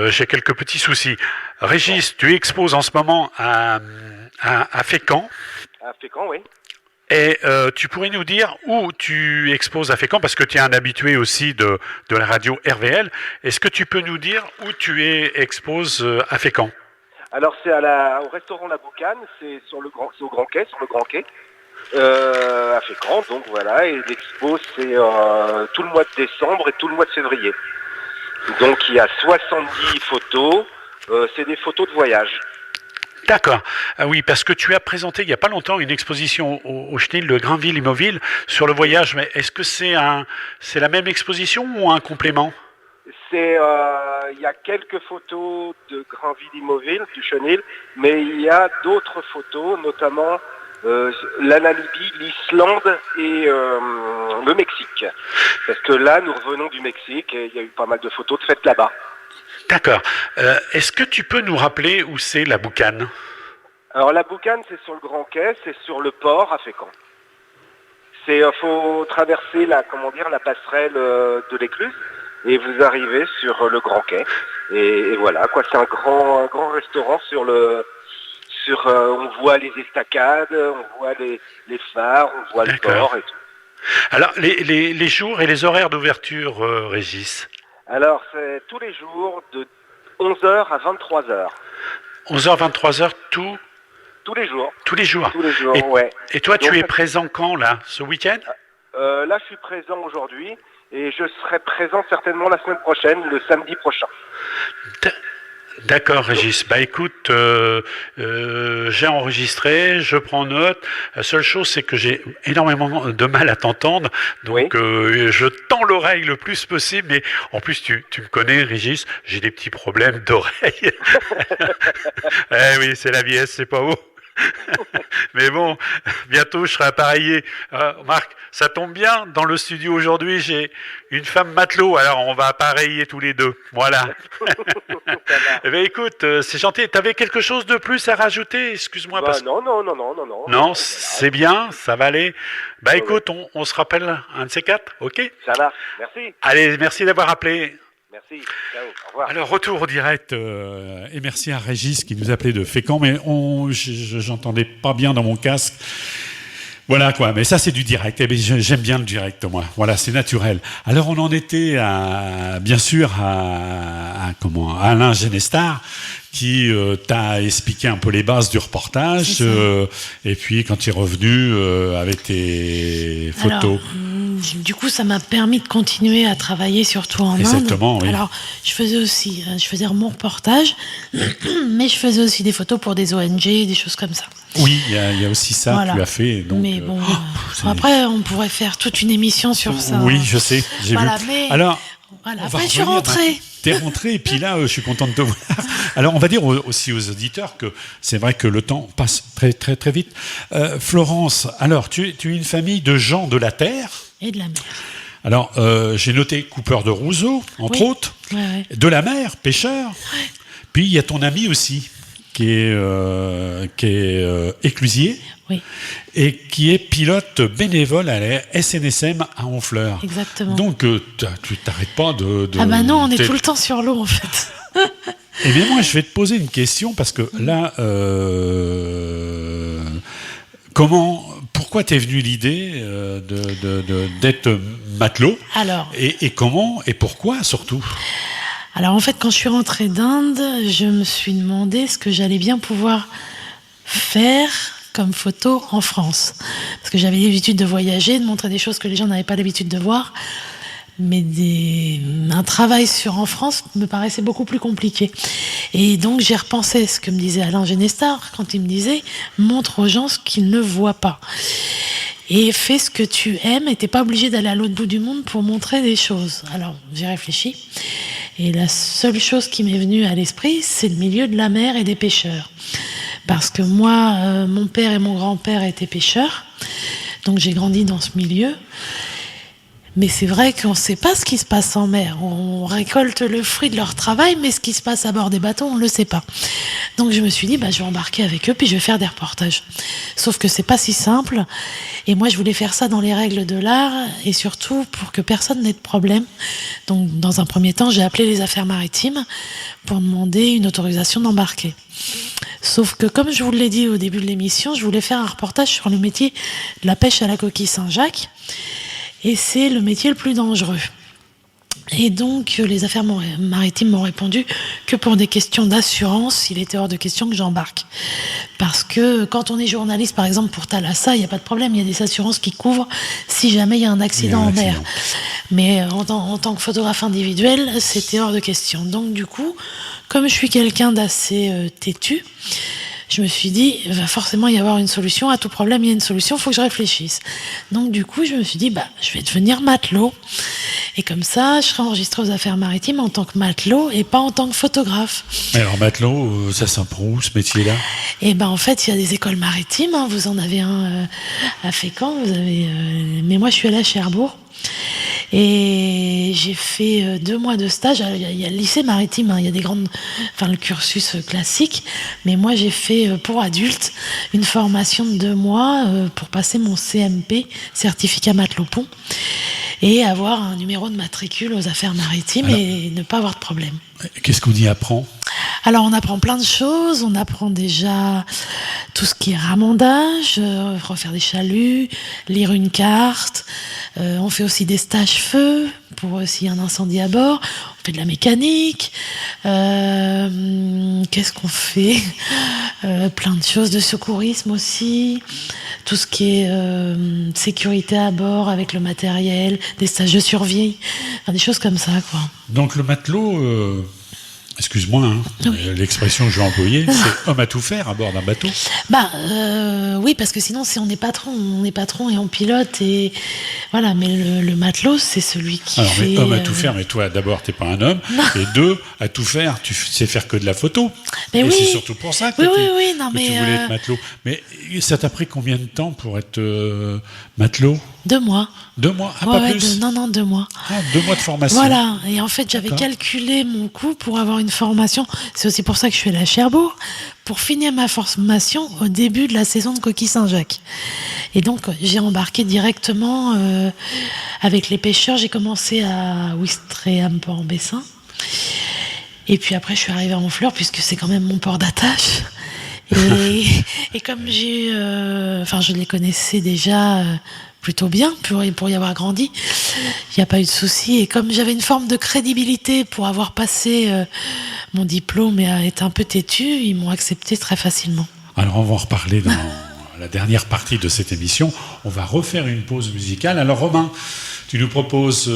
j'ai quelques petits soucis. Régis, tu exposes en ce moment à Fécamp. À Fécamp, oui. Et tu pourrais nous dire où tu exposes à Fécamp, parce que tu es un habitué aussi de la radio RVL. Est-ce que tu peux nous dire où tu exposes à Fécamp? Alors c'est au restaurant La Boucane, c'est au Grand Quai, sur le Grand Quai, à Fécamp, donc voilà, et l'expo c'est tout le mois de décembre et tout le mois de février. Donc il y a 70 photos, c'est des photos de voyage. D'accord. Ah oui, parce que tu as présenté il n'y a pas longtemps une exposition au CNIL de Grainville Immobile sur le voyage, mais est-ce que c'est la même exposition ou un complément? Il y a quelques photos de Grainville Immobile, du Chenil, mais il y a d'autres photos, notamment la Namibie, l'Islande et le Mexique. Parce que là, nous revenons du Mexique et il y a eu pas mal de photos de fêtes là-bas. D'accord. Est-ce que tu peux nous rappeler où c'est la Boucane? Alors la Boucane, c'est sur le Grand Quai, c'est sur le port à Fécamp. Faut traverser la passerelle de l'Écluse et vous arrivez sur le Grand Quai. Et voilà, quoi, c'est un grand restaurant on voit les estacades, on voit les phares, on voit le port et tout. Alors, les jours et les horaires d'ouverture, Régis? Alors, c'est tous les jours de 11h à 23h. 11h, 23h, tous les jours? Tous les jours, ouais. Et toi, tu es présent quand, là? Ce week-end? Là, je suis présent aujourd'hui et je serai présent certainement la semaine prochaine, le samedi prochain. D'accord, Régis. Bah écoute, j'ai enregistré, je prends note. La seule chose, c'est que j'ai énormément de mal à t'entendre, donc je tends l'oreille le plus possible. Mais en plus, tu me connais, Régis, j'ai des petits problèmes d'oreille. Eh oui, c'est la vieillesse, c'est pas beau. Mais bon, bientôt je serai appareillé. Marc, ça tombe bien, dans le studio aujourd'hui, j'ai une femme matelot, alors on va appareiller tous les deux. Voilà. Eh bien écoute, c'est gentil. T'avais quelque chose de plus à rajouter? Excuse-moi. Non. Non, c'est bien, ça va aller. Bah écoute, on se rappelle un de ces quatre, ok? Ça marche, merci. Allez, merci d'avoir appelé. Merci, ciao, au revoir. Alors, retour au direct, et merci à Régis qui nous appelait de Fécamp, mais j'entendais pas bien dans mon casque. Voilà quoi, mais ça c'est du direct, et j'aime bien le direct moi, voilà, c'est naturel. Alors on en était bien sûr à Alain Genestar qui t'a expliqué un peu les bases du reportage, et puis quand il est revenu avec tes photos. Alors, du coup, ça m'a permis de continuer à travailler surtout en Inde. Exactement, oui. Alors, je faisais mon reportage, mais je faisais aussi des photos pour des ONG, des choses comme ça. Oui, il y a aussi ça, voilà. Tu as fait. Donc, mais bon, après, on pourrait faire toute une émission sur ça. Oui, je sais, j'ai vu. Mais alors, après, je suis rentrée. T'es rentré et puis là, je suis content de te voir. Alors, on va dire aussi aux auditeurs que c'est vrai que le temps passe très très très vite. Florence, alors tu es une famille de gens de la terre et de la mer. Alors, j'ai noté coupeur de roseaux, entre autres, de la mer, pêcheur. Ouais. Puis il y a ton ami aussi qui est éclusier. Oui. Et qui est pilote bénévole à la SNSM à Honfleur. Exactement. Donc, tu t'arrêtes pas de... Ah bah non, on est tout le temps sur l'eau, en fait. Eh bien, moi, je vais te poser une question, parce que là, pourquoi t'es venue l'idée d'être matelot? Alors... Et comment, et pourquoi, surtout? Alors, en fait, quand je suis rentrée d'Inde, je me suis demandé ce que j'allais bien pouvoir faire comme photo en France. Parce que j'avais l'habitude de voyager, de montrer des choses que les gens n'avaient pas l'habitude de voir. Mais un travail en France me paraissait beaucoup plus compliqué. Et donc j'ai repensé ce que me disait Alain Genestar quand il me disait « montre aux gens ce qu'ils ne voient pas ». Et fais ce que tu aimes et t'es pas obligé d'aller à l'autre bout du monde pour montrer des choses. Alors j'ai réfléchi. Et la seule chose qui m'est venue à l'esprit, c'est le milieu de la mer et des pêcheurs. Parce que moi, mon père et mon grand-père étaient pêcheurs, donc j'ai grandi dans ce milieu. Mais c'est vrai qu'on ne sait pas ce qui se passe en mer. On récolte le fruit de leur travail, mais ce qui se passe à bord des bateaux, on ne le sait pas. Donc je me suis dit, je vais embarquer avec eux, puis je vais faire des reportages. Sauf que c'est pas si simple. Et moi, je voulais faire ça dans les règles de l'art, et surtout pour que personne n'ait de problème. Donc, dans un premier temps, j'ai appelé les affaires maritimes pour demander une autorisation d'embarquer. Sauf que, comme je vous l'ai dit au début de l'émission, je voulais faire un reportage sur le métier de la pêche à la coquille Saint-Jacques. Et c'est le métier le plus dangereux. Et donc, les affaires maritimes m'ont répondu que pour des questions d'assurance, il était hors de question que j'embarque. Parce que quand on est journaliste, par exemple, pour Thalassa, il n'y a pas de problème, il y a des assurances qui couvrent si jamais il y a un accident en mer. Mais en tant que photographe individuel, c'était hors de question. Donc, du coup, comme je suis quelqu'un d'assez têtu, je me suis dit, il va forcément y avoir une solution. À tout problème, il y a une solution, il faut que je réfléchisse. Donc, du coup, je me suis dit, je vais devenir matelot. Et comme ça, je serai enregistrée aux affaires maritimes en tant que matelot et pas en tant que photographe. Alors, matelot, ça s'apprend où, ce métier-là? Et en fait, il y a des écoles maritimes. Hein. Vous en avez un à Fécamp, mais moi, je suis allée à Cherbourg. Et j'ai fait 2 mois de stage. Il y a le lycée maritime, hein, il y a le cursus classique. Mais moi, j'ai fait pour adultes une formation de 2 mois pour passer mon CMP, certificat matelot pont, et avoir un numéro de matricule aux affaires maritimes et ne pas avoir de problème. Qu'est-ce qu'on y apprend? Alors, on apprend plein de choses. On apprend déjà tout ce qui est ramandage, refaire des chaluts, lire une carte. On fait aussi des stages feu pour s'il y a un incendie à bord. On fait de la mécanique. Qu'est-ce qu'on fait? Plein de choses, de secourisme aussi. Tout ce qui est sécurité à bord avec le matériel, des stages de survie, des choses comme ça, quoi. Donc le matelot, excuse-moi, l'expression que je vais employer, c'est homme à tout faire à bord d'un bateau. Oui, parce que sinon, si on est patron et on pilote, et voilà. Mais le matelot, c'est celui qui Alors, fait. Mais homme à tout faire, mais toi, d'abord, t'es pas un homme. Non. Et 2, à tout faire, tu sais faire que de la photo. Mais et oui. c'est surtout pour ça que, tu voulais être matelot. Mais ça t'a pris combien de temps pour être matelot? 2 mois. 2 mois, pas plus. 2 mois. 2 mois de formation. Voilà, et en fait j'avais calculé mon coût pour avoir une formation, c'est aussi pour ça que je suis allée à Cherbourg, pour finir ma formation au début de la saison de coquille Saint-Jacques. Et donc j'ai embarqué directement avec les pêcheurs, j'ai commencé à Ouistreham Port-en-Bessin, et puis après je suis arrivée à Honfleur puisque c'est quand même mon port d'attache. Et comme je les connaissais déjà plutôt bien pour y avoir grandi, il n'y a pas eu de souci. Et comme j'avais une forme de crédibilité pour avoir passé mon diplôme et être un peu têtu, ils m'ont accepté très facilement. Alors on va en reparler dans la dernière partie de cette émission. On va refaire une pause musicale. Alors Romain, tu nous proposes...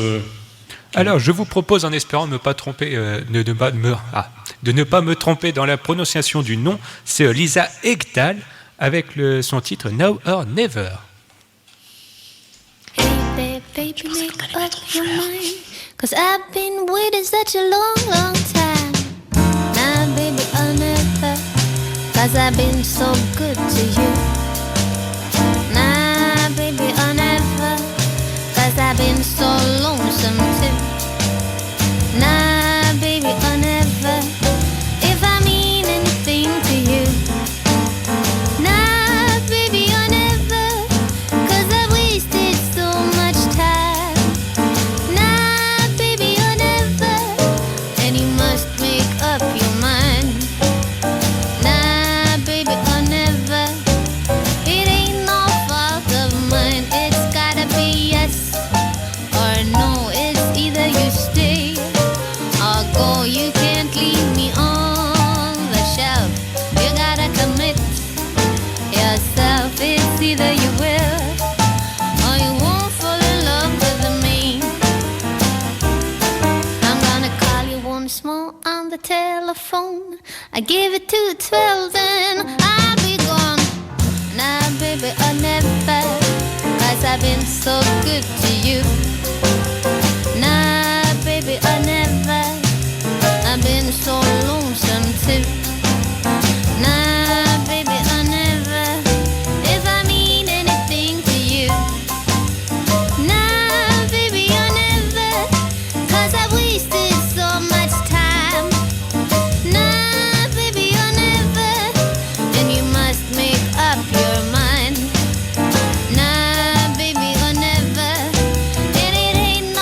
Alors, je vous propose, en espérant ne pas tromper, de ne pas me tromper dans la prononciation du nom, c'est Lisa Ekdahl avec son titre Now or Never. Hey baby, make up your mind, 'cause I've been waiting such a long, long time. Now baby, or never, 'cause I've been so good to you. Now baby, or never, 'cause I've been so lonesome too. Nah, baby, or never, if I mean anything to you. Nah, baby, or never, 'cause I wasted so much time. Nah, baby, or never, and you must make up your mind. Nah, baby, or never, it ain't no fault of mine. It's gotta be yes or no. It's either you stay or go. You can't leave me on the shelf. You gotta commit yourself. It's either you will or you won't fall in love with me. I'm gonna call you once more on the telephone. I give it to 12 then I'll be gone. Now baby, or never, 'cause I've been so good to you. Nah, baby, or never, I've been so lonesome too. Nah, baby, or never, if I mean anything to you. Nah, baby, or never, 'cause I wasted so much time. Nah, baby, or never, and you must make up your mind. Nah, baby, or never, and it ain't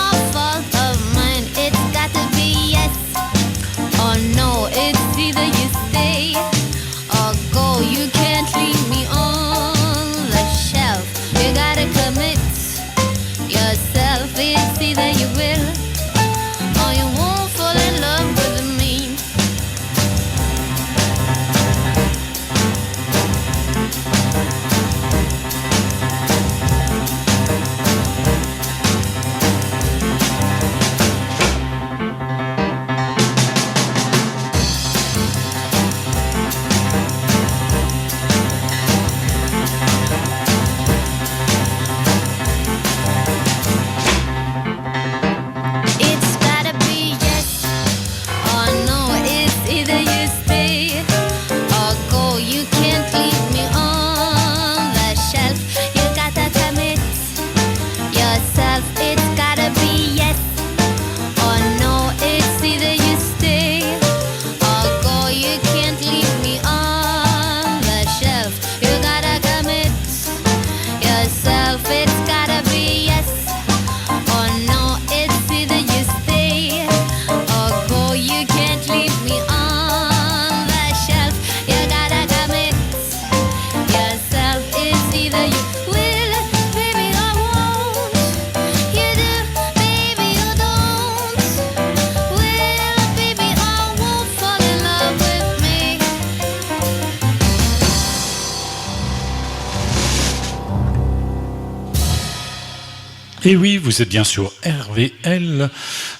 Et oui, vous êtes bien sur RVL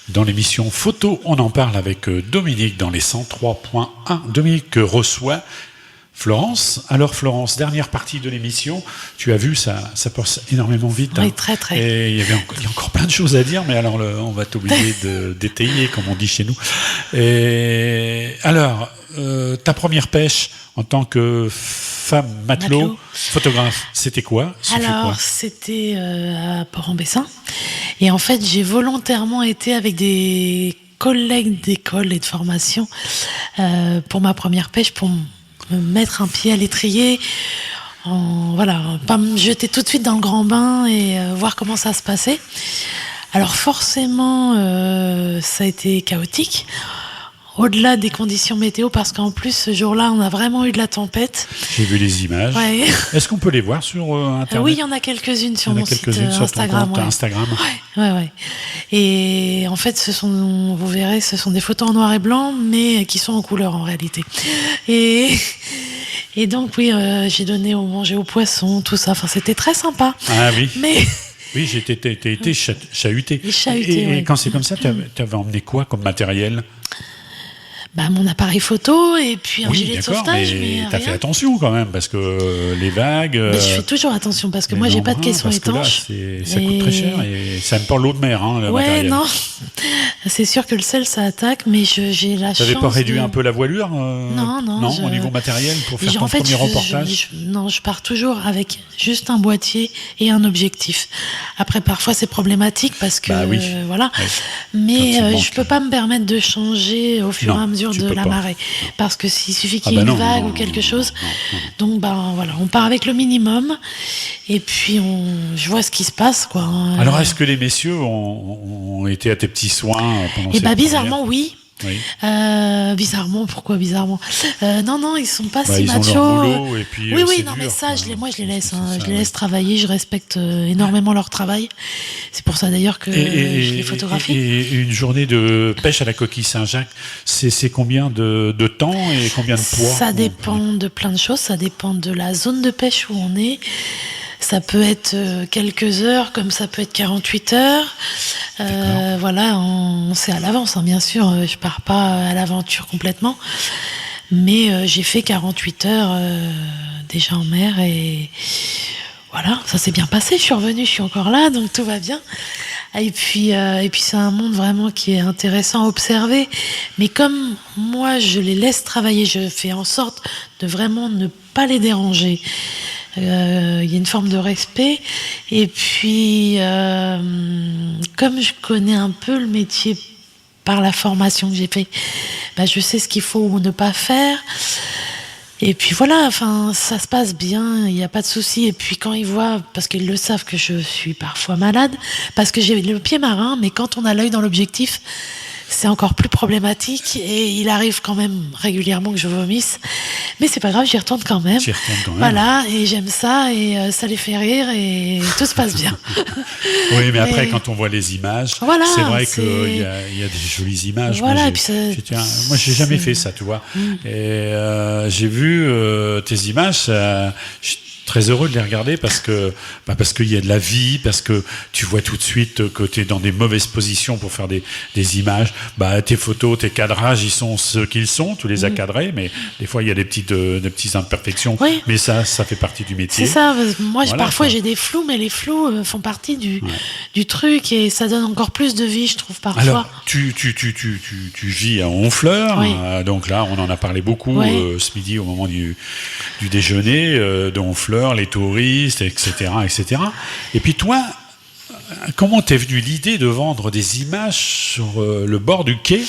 dans l'émission Photo. On en parle avec Dominique dans les 103.1. Dominique reçoit Florence. Alors Florence, dernière partie de l'émission, tu as vu, ça passe énormément vite. Oui, très. Et il y a encore plein de choses à dire, mais alors on va t'obliger d'étayer, comme on dit chez nous. Et alors, ta première pêche en tant que femme matelot, photographe, c'était quoi? C'était à Port-en-Bessin. Et en fait, j'ai volontairement été avec des collègues d'école et de formation pour ma première pêche, pour me mettre un pied à l'étrier, pas me jeter tout de suite dans le grand bain et voir comment ça se passait. Alors forcément, ça a été chaotique, au-delà des conditions météo, parce qu'en plus, ce jour-là, on a vraiment eu de la tempête. J'ai vu les images. Ouais. Est-ce qu'on peut les voir sur Internet? Oui, il y en a quelques-unes sur mon site Instagram. Ton Instagram. Ouais. Et en fait, vous verrez, ce sont des photos en noir et blanc, mais qui sont en couleur en réalité. Et donc, oui, j'ai donné au manger aux poissons, tout ça. Enfin, c'était très sympa. Ah oui. Mais... Oui, j'ai été chahuté. Et quand c'est comme ça, tu avais emmené quoi comme matériel? Mon appareil photo et puis un gilet de sauvetage. Mais t'as fait attention quand même, parce que les vagues... Mais je fais toujours attention, parce que moi, j'ai pas de caisson étanche. Ça coûte très cher et ça aime pas l'eau de mer, le matériel. Non. C'est sûr que le sel, ça attaque, mais j'ai la chance... T'avais pas réduit un peu la voilure Non, au niveau matériel pour faire ton premier reportage? Non, je pars toujours avec juste un boîtier et un objectif. Après, parfois, c'est problématique parce que... Voilà. Ouais. Mais je peux pas me permettre de changer au fur et à mesure de la marée, parce que s'il suffit qu'il y ait une vague ou quelque chose, donc voilà, on part avec le minimum et puis je vois ce qui se passe, quoi. Alors est-ce que les messieurs ont été à tes petits soins pendant cette bizarrement oui. Oui. Bizarrement, pourquoi bizarrement? Non, ils sont pas si machos. Ils ont leur boulot et puis oui, non, mais ça, je les laisse. Je les laisse travailler. Je respecte énormément leur travail. C'est pour ça d'ailleurs que je les photographie. Et une journée de pêche à la coquille Saint-Jacques, c'est combien de temps et combien de poids? Ça dépend de plein de choses. Ça dépend de la zone de pêche où on est. Ça peut être quelques heures, comme ça peut être 48 heures. Voilà, on sait à l'avance, bien sûr. Je pars pas à l'aventure complètement. Mais j'ai fait 48 heures déjà en mer et voilà, ça s'est bien passé. Je suis revenue, je suis encore là, donc tout va bien. Et puis c'est un monde vraiment qui est intéressant à observer. Mais comme moi, je les laisse travailler, je fais en sorte de vraiment ne pas les déranger. Il y a une forme de respect. Et puis, comme je connais un peu le métier par la formation que j'ai fait, je sais ce qu'il faut ou ne pas faire. Et puis voilà, ça se passe bien, il n'y a pas de souci. Et puis quand ils voient, parce qu'ils le savent que je suis parfois malade, parce que j'ai le pied marin, mais quand on a l'œil dans l'objectif, c'est encore plus problématique et il arrive quand même régulièrement que je vomisse. Mais c'est pas grave, j'y retourne quand même. Voilà, et j'aime ça et ça les fait rire et tout se passe bien. Oui, mais après, quand on voit les images, c'est vrai qu'il y a des jolies images. Voilà, moi, j'ai jamais fait ça, tu vois. Et j'ai vu tes images, très heureux de les regarder parce qu'il y a de la vie, parce que tu vois tout de suite que tu es dans des mauvaises positions pour faire des images. Tes photos, tes cadrages, ils sont ce qu'ils sont, tu les as cadrés, mais des fois il y a des petites imperfections. Oui. Mais ça fait partie du métier. C'est ça, moi parfois j'ai des flous, mais les flous font partie du truc et ça donne encore plus de vie, je trouve, parfois. Alors, tu vis à Honfleur, donc là on en a parlé beaucoup ce midi au moment du déjeuner de Honfleur, les touristes, etc. Et puis toi, comment t'es venue l'idée de vendre des images sur le bord du quai?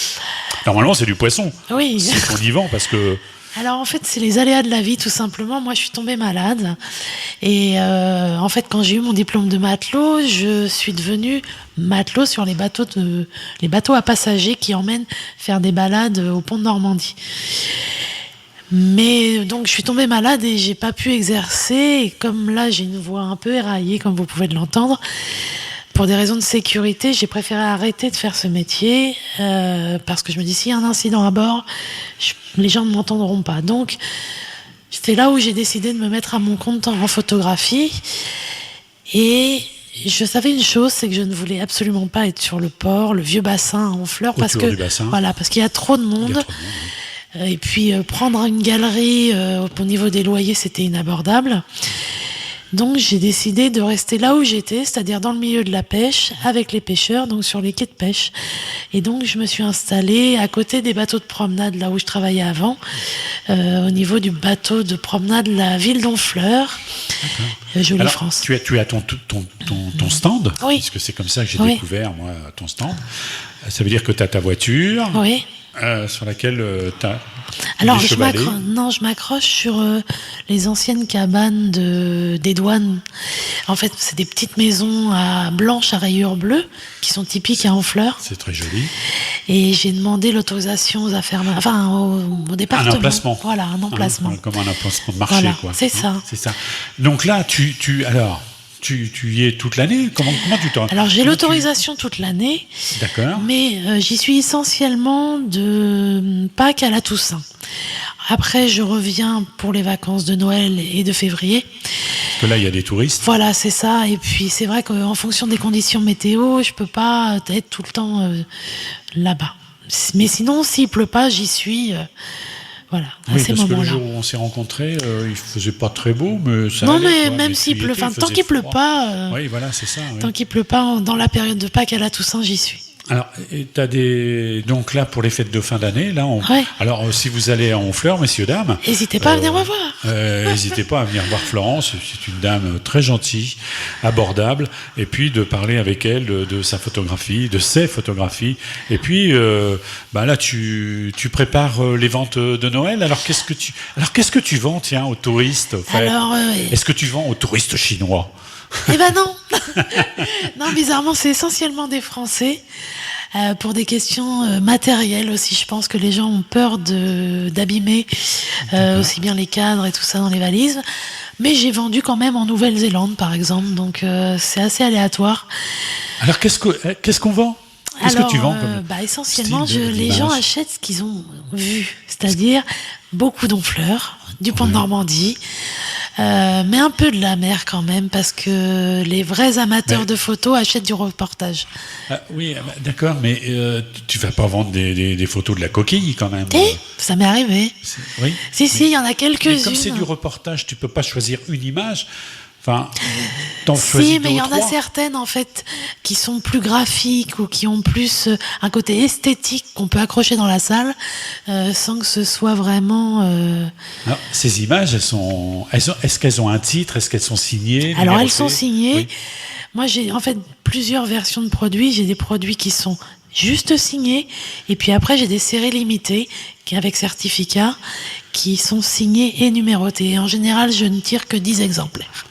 Normalement, c'est du poisson. Oui. C'est qu'on y vend parce que... Alors en fait, c'est les aléas de la vie, tout simplement. Moi, je suis tombée malade. Et en fait, quand j'ai eu mon diplôme de matelot, je suis devenue matelot sur les bateaux à passagers qui emmènent faire des balades au pont de Normandie. Mais donc je suis tombée malade et j'ai pas pu exercer, et comme là j'ai une voix un peu éraillée comme vous pouvez l'entendre, pour des raisons de sécurité j'ai préféré arrêter de faire ce métier parce que je me dis s'il y a un incident à bord les gens ne m'entendront pas. Donc c'est là où j'ai décidé de me mettre à mon compte en photographie et Je savais une chose, c'est que je ne voulais absolument pas être sur le port, le vieux bassin à Honfleur, parce Autour que du bassin. voilà, parce qu'il y a trop de Il y a monde. trop de monde, oui. Et puis prendre une galerie au niveau des loyers, c'était inabordable. Donc j'ai décidé de rester là où j'étais, c'est-à-dire dans le milieu de la pêche, avec les pêcheurs, donc sur les quais de pêche. Et donc je me suis installée à côté des bateaux de promenade, là où je travaillais avant, au niveau du bateau de promenade la ville d'Honfleur, Jolie Alors, France. tu as ton stand, Oui. puisque c'est comme ça que j'ai Oui. découvert, moi, ton stand. Ça veut dire que tu as ta voiture Oui. sur laquelle tu as Alors, des chevalets. je m'accroche sur les anciennes cabanes des douanes. En fait, c'est des petites maisons blanches à rayures bleues qui sont typiques à Honfleur. C'est très joli. Et j'ai demandé l'autorisation aux affaires, au département. Un emplacement. Voilà, un emplacement. Comme un emplacement de marché, Voilà, quoi. c'est ça. C'est ça. Donc là, tu y es toute l'année. Comment tu t'en... Alors, j'ai comment l'autorisation toute l'année, D'accord. mais j'y suis essentiellement de Pâques à la Toussaint. Après, je reviens pour les vacances de Noël et de février. Parce que là, il y a des touristes. Voilà, c'est ça. Et puis, c'est vrai qu'en fonction des conditions météo, je peux pas être tout le temps là-bas. Mais sinon, s'il pleut pas, j'y suis. Voilà, à Oui, ces parce que le moments-là. jour où on s'est rencontrés, il faisait pas très beau, mais ça Non, allait, mais quoi. même Mais s'il tu y pleut, étais, tant faisait qu'il pleut froid. pas, Oui, voilà, c'est ça. oui. tant qu'il pleut pas dans la période de Pâques à la Toussaint, j'y suis. Alors, t'as donc là pour les fêtes de fin d'année, là, Ouais. alors si vous allez à Honfleur, messieurs dames, N'hésitez pas à venir me voir. n'hésitez pas à venir voir Florence. C'est une dame très gentille, abordable, et puis de parler avec elle de sa photographie, de ses photographies. Et puis là, tu prépares les ventes de Noël. Alors qu'est-ce que tu vends, tiens, aux touristes, au fait? Alors, Est-ce que tu vends aux touristes chinois? eh ben non. Non, bizarrement, c'est essentiellement des Français. Pour des questions matérielles aussi, je pense que les gens ont peur d'abîmer aussi bien les cadres et tout ça dans les valises. Mais j'ai vendu quand même en Nouvelle-Zélande, par exemple, donc c'est assez aléatoire. Alors qu'est-ce qu'on vend? Qu'est-ce que tu vends comme essentiellement, style les d'image gens achètent ce qu'ils ont vu, c'est-à-dire beaucoup d'Honfleur, du Pont de Normandie, mais un peu de la mer quand même, parce que les vrais amateurs de photos achètent du reportage. Ah, oui, d'accord, mais tu vas pas vendre des photos de la coquille quand même. Ça m'est arrivé. Oui. Si, il y en a Mais quelques-unes. comme c'est du reportage, tu peux pas choisir une image. Enfin, t'en choisis Si, deux mais il y ou en a trois. certaines en fait qui sont plus graphiques ou qui ont plus un côté esthétique qu'on peut accrocher dans la salle sans que ce soit vraiment. Alors, ces images, est-ce qu'elles ont un titre? Est-ce qu'elles sont signées? Alors elles numérotées? sont signées. Oui. Moi j'ai en fait plusieurs versions de produits. J'ai des produits qui sont juste signés et puis après j'ai des séries limitées avec certificat qui sont signés et numérotés. Et en général, je ne tire que 10 exemplaires.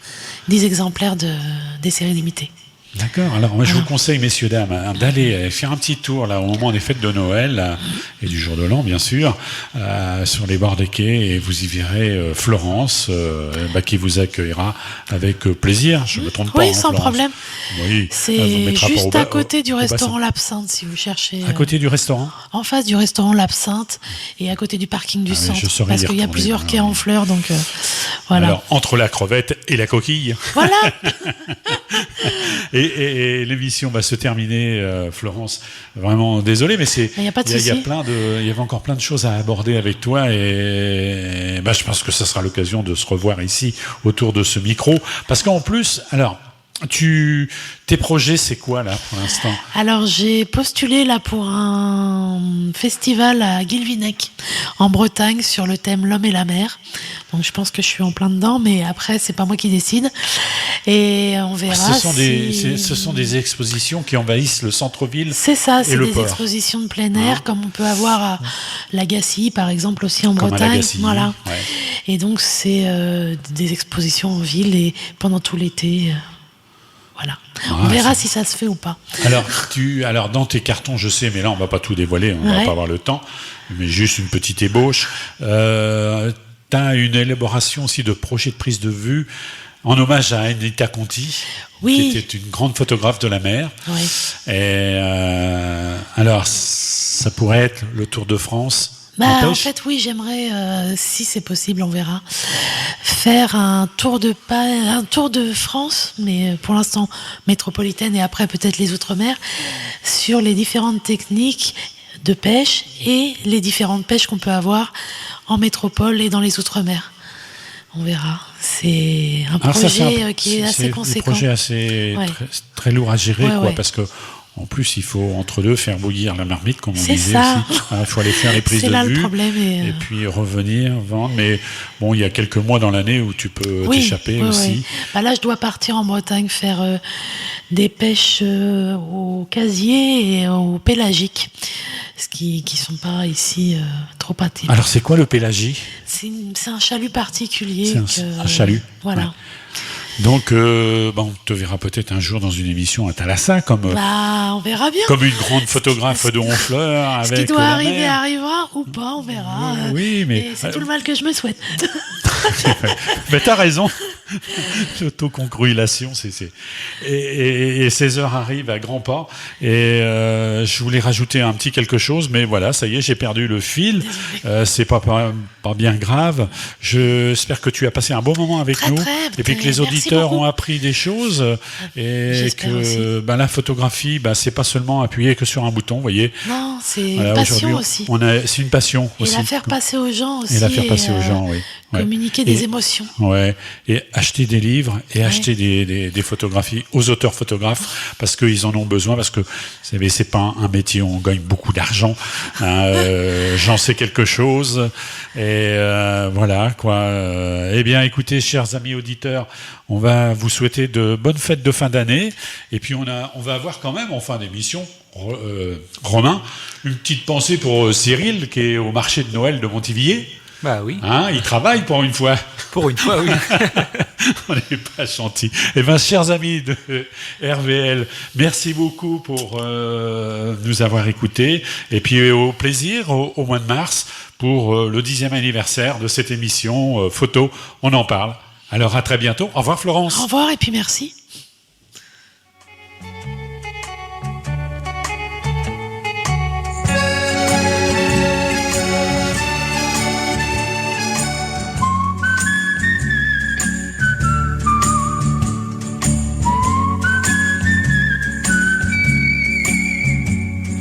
10 exemplaires des séries limitées. D'accord. Alors, moi, je vous conseille, messieurs, dames, d'aller faire un petit tour là au moment des fêtes de Noël et du jour de l'an, bien sûr, sur les bords des quais, et vous y verrez Florence, qui vous accueillera avec plaisir. Je me trompe pas. Oui, hein, sans Florence. problème. Oui. Elle vous C'est mettra pas juste au à côté du au bassin. restaurant L'Absinthe, si vous cherchez. À côté du restaurant. En face du restaurant L'Absinthe et à côté du parking du Ah oui, centre. je saurais Parce y qu'il y a retourner, plusieurs quais oui. en fleurs, donc voilà. Alors, entre la crevette et la coquille. Voilà. Et l'émission va se terminer, Florence. Vraiment désolé, mais Il y a pas de il y souci. avait encore plein de choses à aborder avec toi, et je pense que ça sera l'occasion de se revoir ici autour de ce micro, parce qu'en plus, alors. Tes projets, c'est quoi là pour l'instant? Alors j'ai postulé là pour un festival à Guilvinec en Bretagne sur le thème l'homme et la mer. Donc je pense que je suis en plein dedans, mais après c'est pas moi qui décide et on verra. Ce sont des expositions qui envahissent le centre-ville. C'est ça, et c'est le des port. expositions de plein air comme on peut avoir à Lagacy par exemple aussi en Comme à Bretagne. Lagacy, Voilà. ouais. Et donc c'est des expositions en ville et pendant tout l'été. Voilà. On verra si ça se fait ou pas. Alors dans tes cartons, je sais, mais là on va pas tout dévoiler, on va pas avoir le temps, mais juste une petite ébauche. T'as une élaboration aussi de projet de prise de vue en hommage à Anita Conti, Oui. qui était une grande photographe de la mer. Oui. Et alors ça pourrait être le Tour de France En pêche. fait, oui, j'aimerais, si c'est possible, on verra, faire un tour de France, mais pour l'instant métropolitaine et après peut-être les Outre-mer, sur les différentes techniques de pêche et les différentes pêches qu'on peut avoir en métropole et dans les Outre-mer. On verra. C'est un Alors ça, projet qui est assez des conséquent. projets assez Ouais. très lourds à gérer, Ouais, quoi, ouais. parce que en plus il faut entre deux faire bouillir la marmite, comme on C'est disait ça. aussi. Il faut aller faire les prises C'est de là vue le problème. et puis revenir vendre. Mais bon, il y a quelques mois dans l'année où tu peux Oui, t'échapper oui, aussi. oui. Là, je dois partir en Bretagne faire des pêches au casier et au pélagique, ce qui sont pas ici trop attirants. Alors c'est quoi le pélagie? C'est un chalut particulier. C'est un chalut. Voilà. Ouais. Donc, on te verra peut-être un jour dans une émission à Thalassa, comme On verra bien. une grande photographe de Honfleur. Ce qui avec doit la arriver mer. arrivera ou pas, on verra. Oui, mais Et c'est tout le mal que je me souhaite. mais t'as raison. L'autocongratulation, et ces heures arrivent à grands pas. Et je voulais rajouter un petit quelque chose, mais voilà, ça y est, j'ai perdu le fil. C'est pas bien grave. J'espère que tu as passé un bon moment avec Très, nous, très, et puis que les merci auditeurs beaucoup. ont appris des choses, et J'espère que la photographie, c'est pas seulement appuyer que sur un bouton, vous voyez. Non, c'est Voilà, une passion aujourd'hui, aussi. c'est une passion Et aussi. la faire passer aux gens aussi. Et la faire passer aux gens, oui. Ouais. Communiquer Et- des émotions. Ouais, et acheter des livres et acheter des photographies aux auteurs photographes parce qu'ils en ont besoin, parce que vous savez, c'est pas un métier où on gagne beaucoup d'argent. J'en sais quelque chose. Et voilà, quoi. Eh bien, écoutez, chers amis auditeurs, on va vous souhaiter de bonnes fêtes de fin d'année. Et puis, on va avoir quand même, en fin d'émission, Romain, une petite pensée pour Cyril, qui est au marché de Noël de Montivilliers. Bah oui, Hein, il travaille pour une fois. pour une fois, oui. On n'est pas gentil. Eh bien, chers amis de RVL, merci beaucoup pour nous avoir écoutés. Et puis, au plaisir, au mois de mars, pour le 10e anniversaire de cette émission Photo, on en parle. Alors, à très bientôt. Au revoir, Florence. Au revoir et puis merci.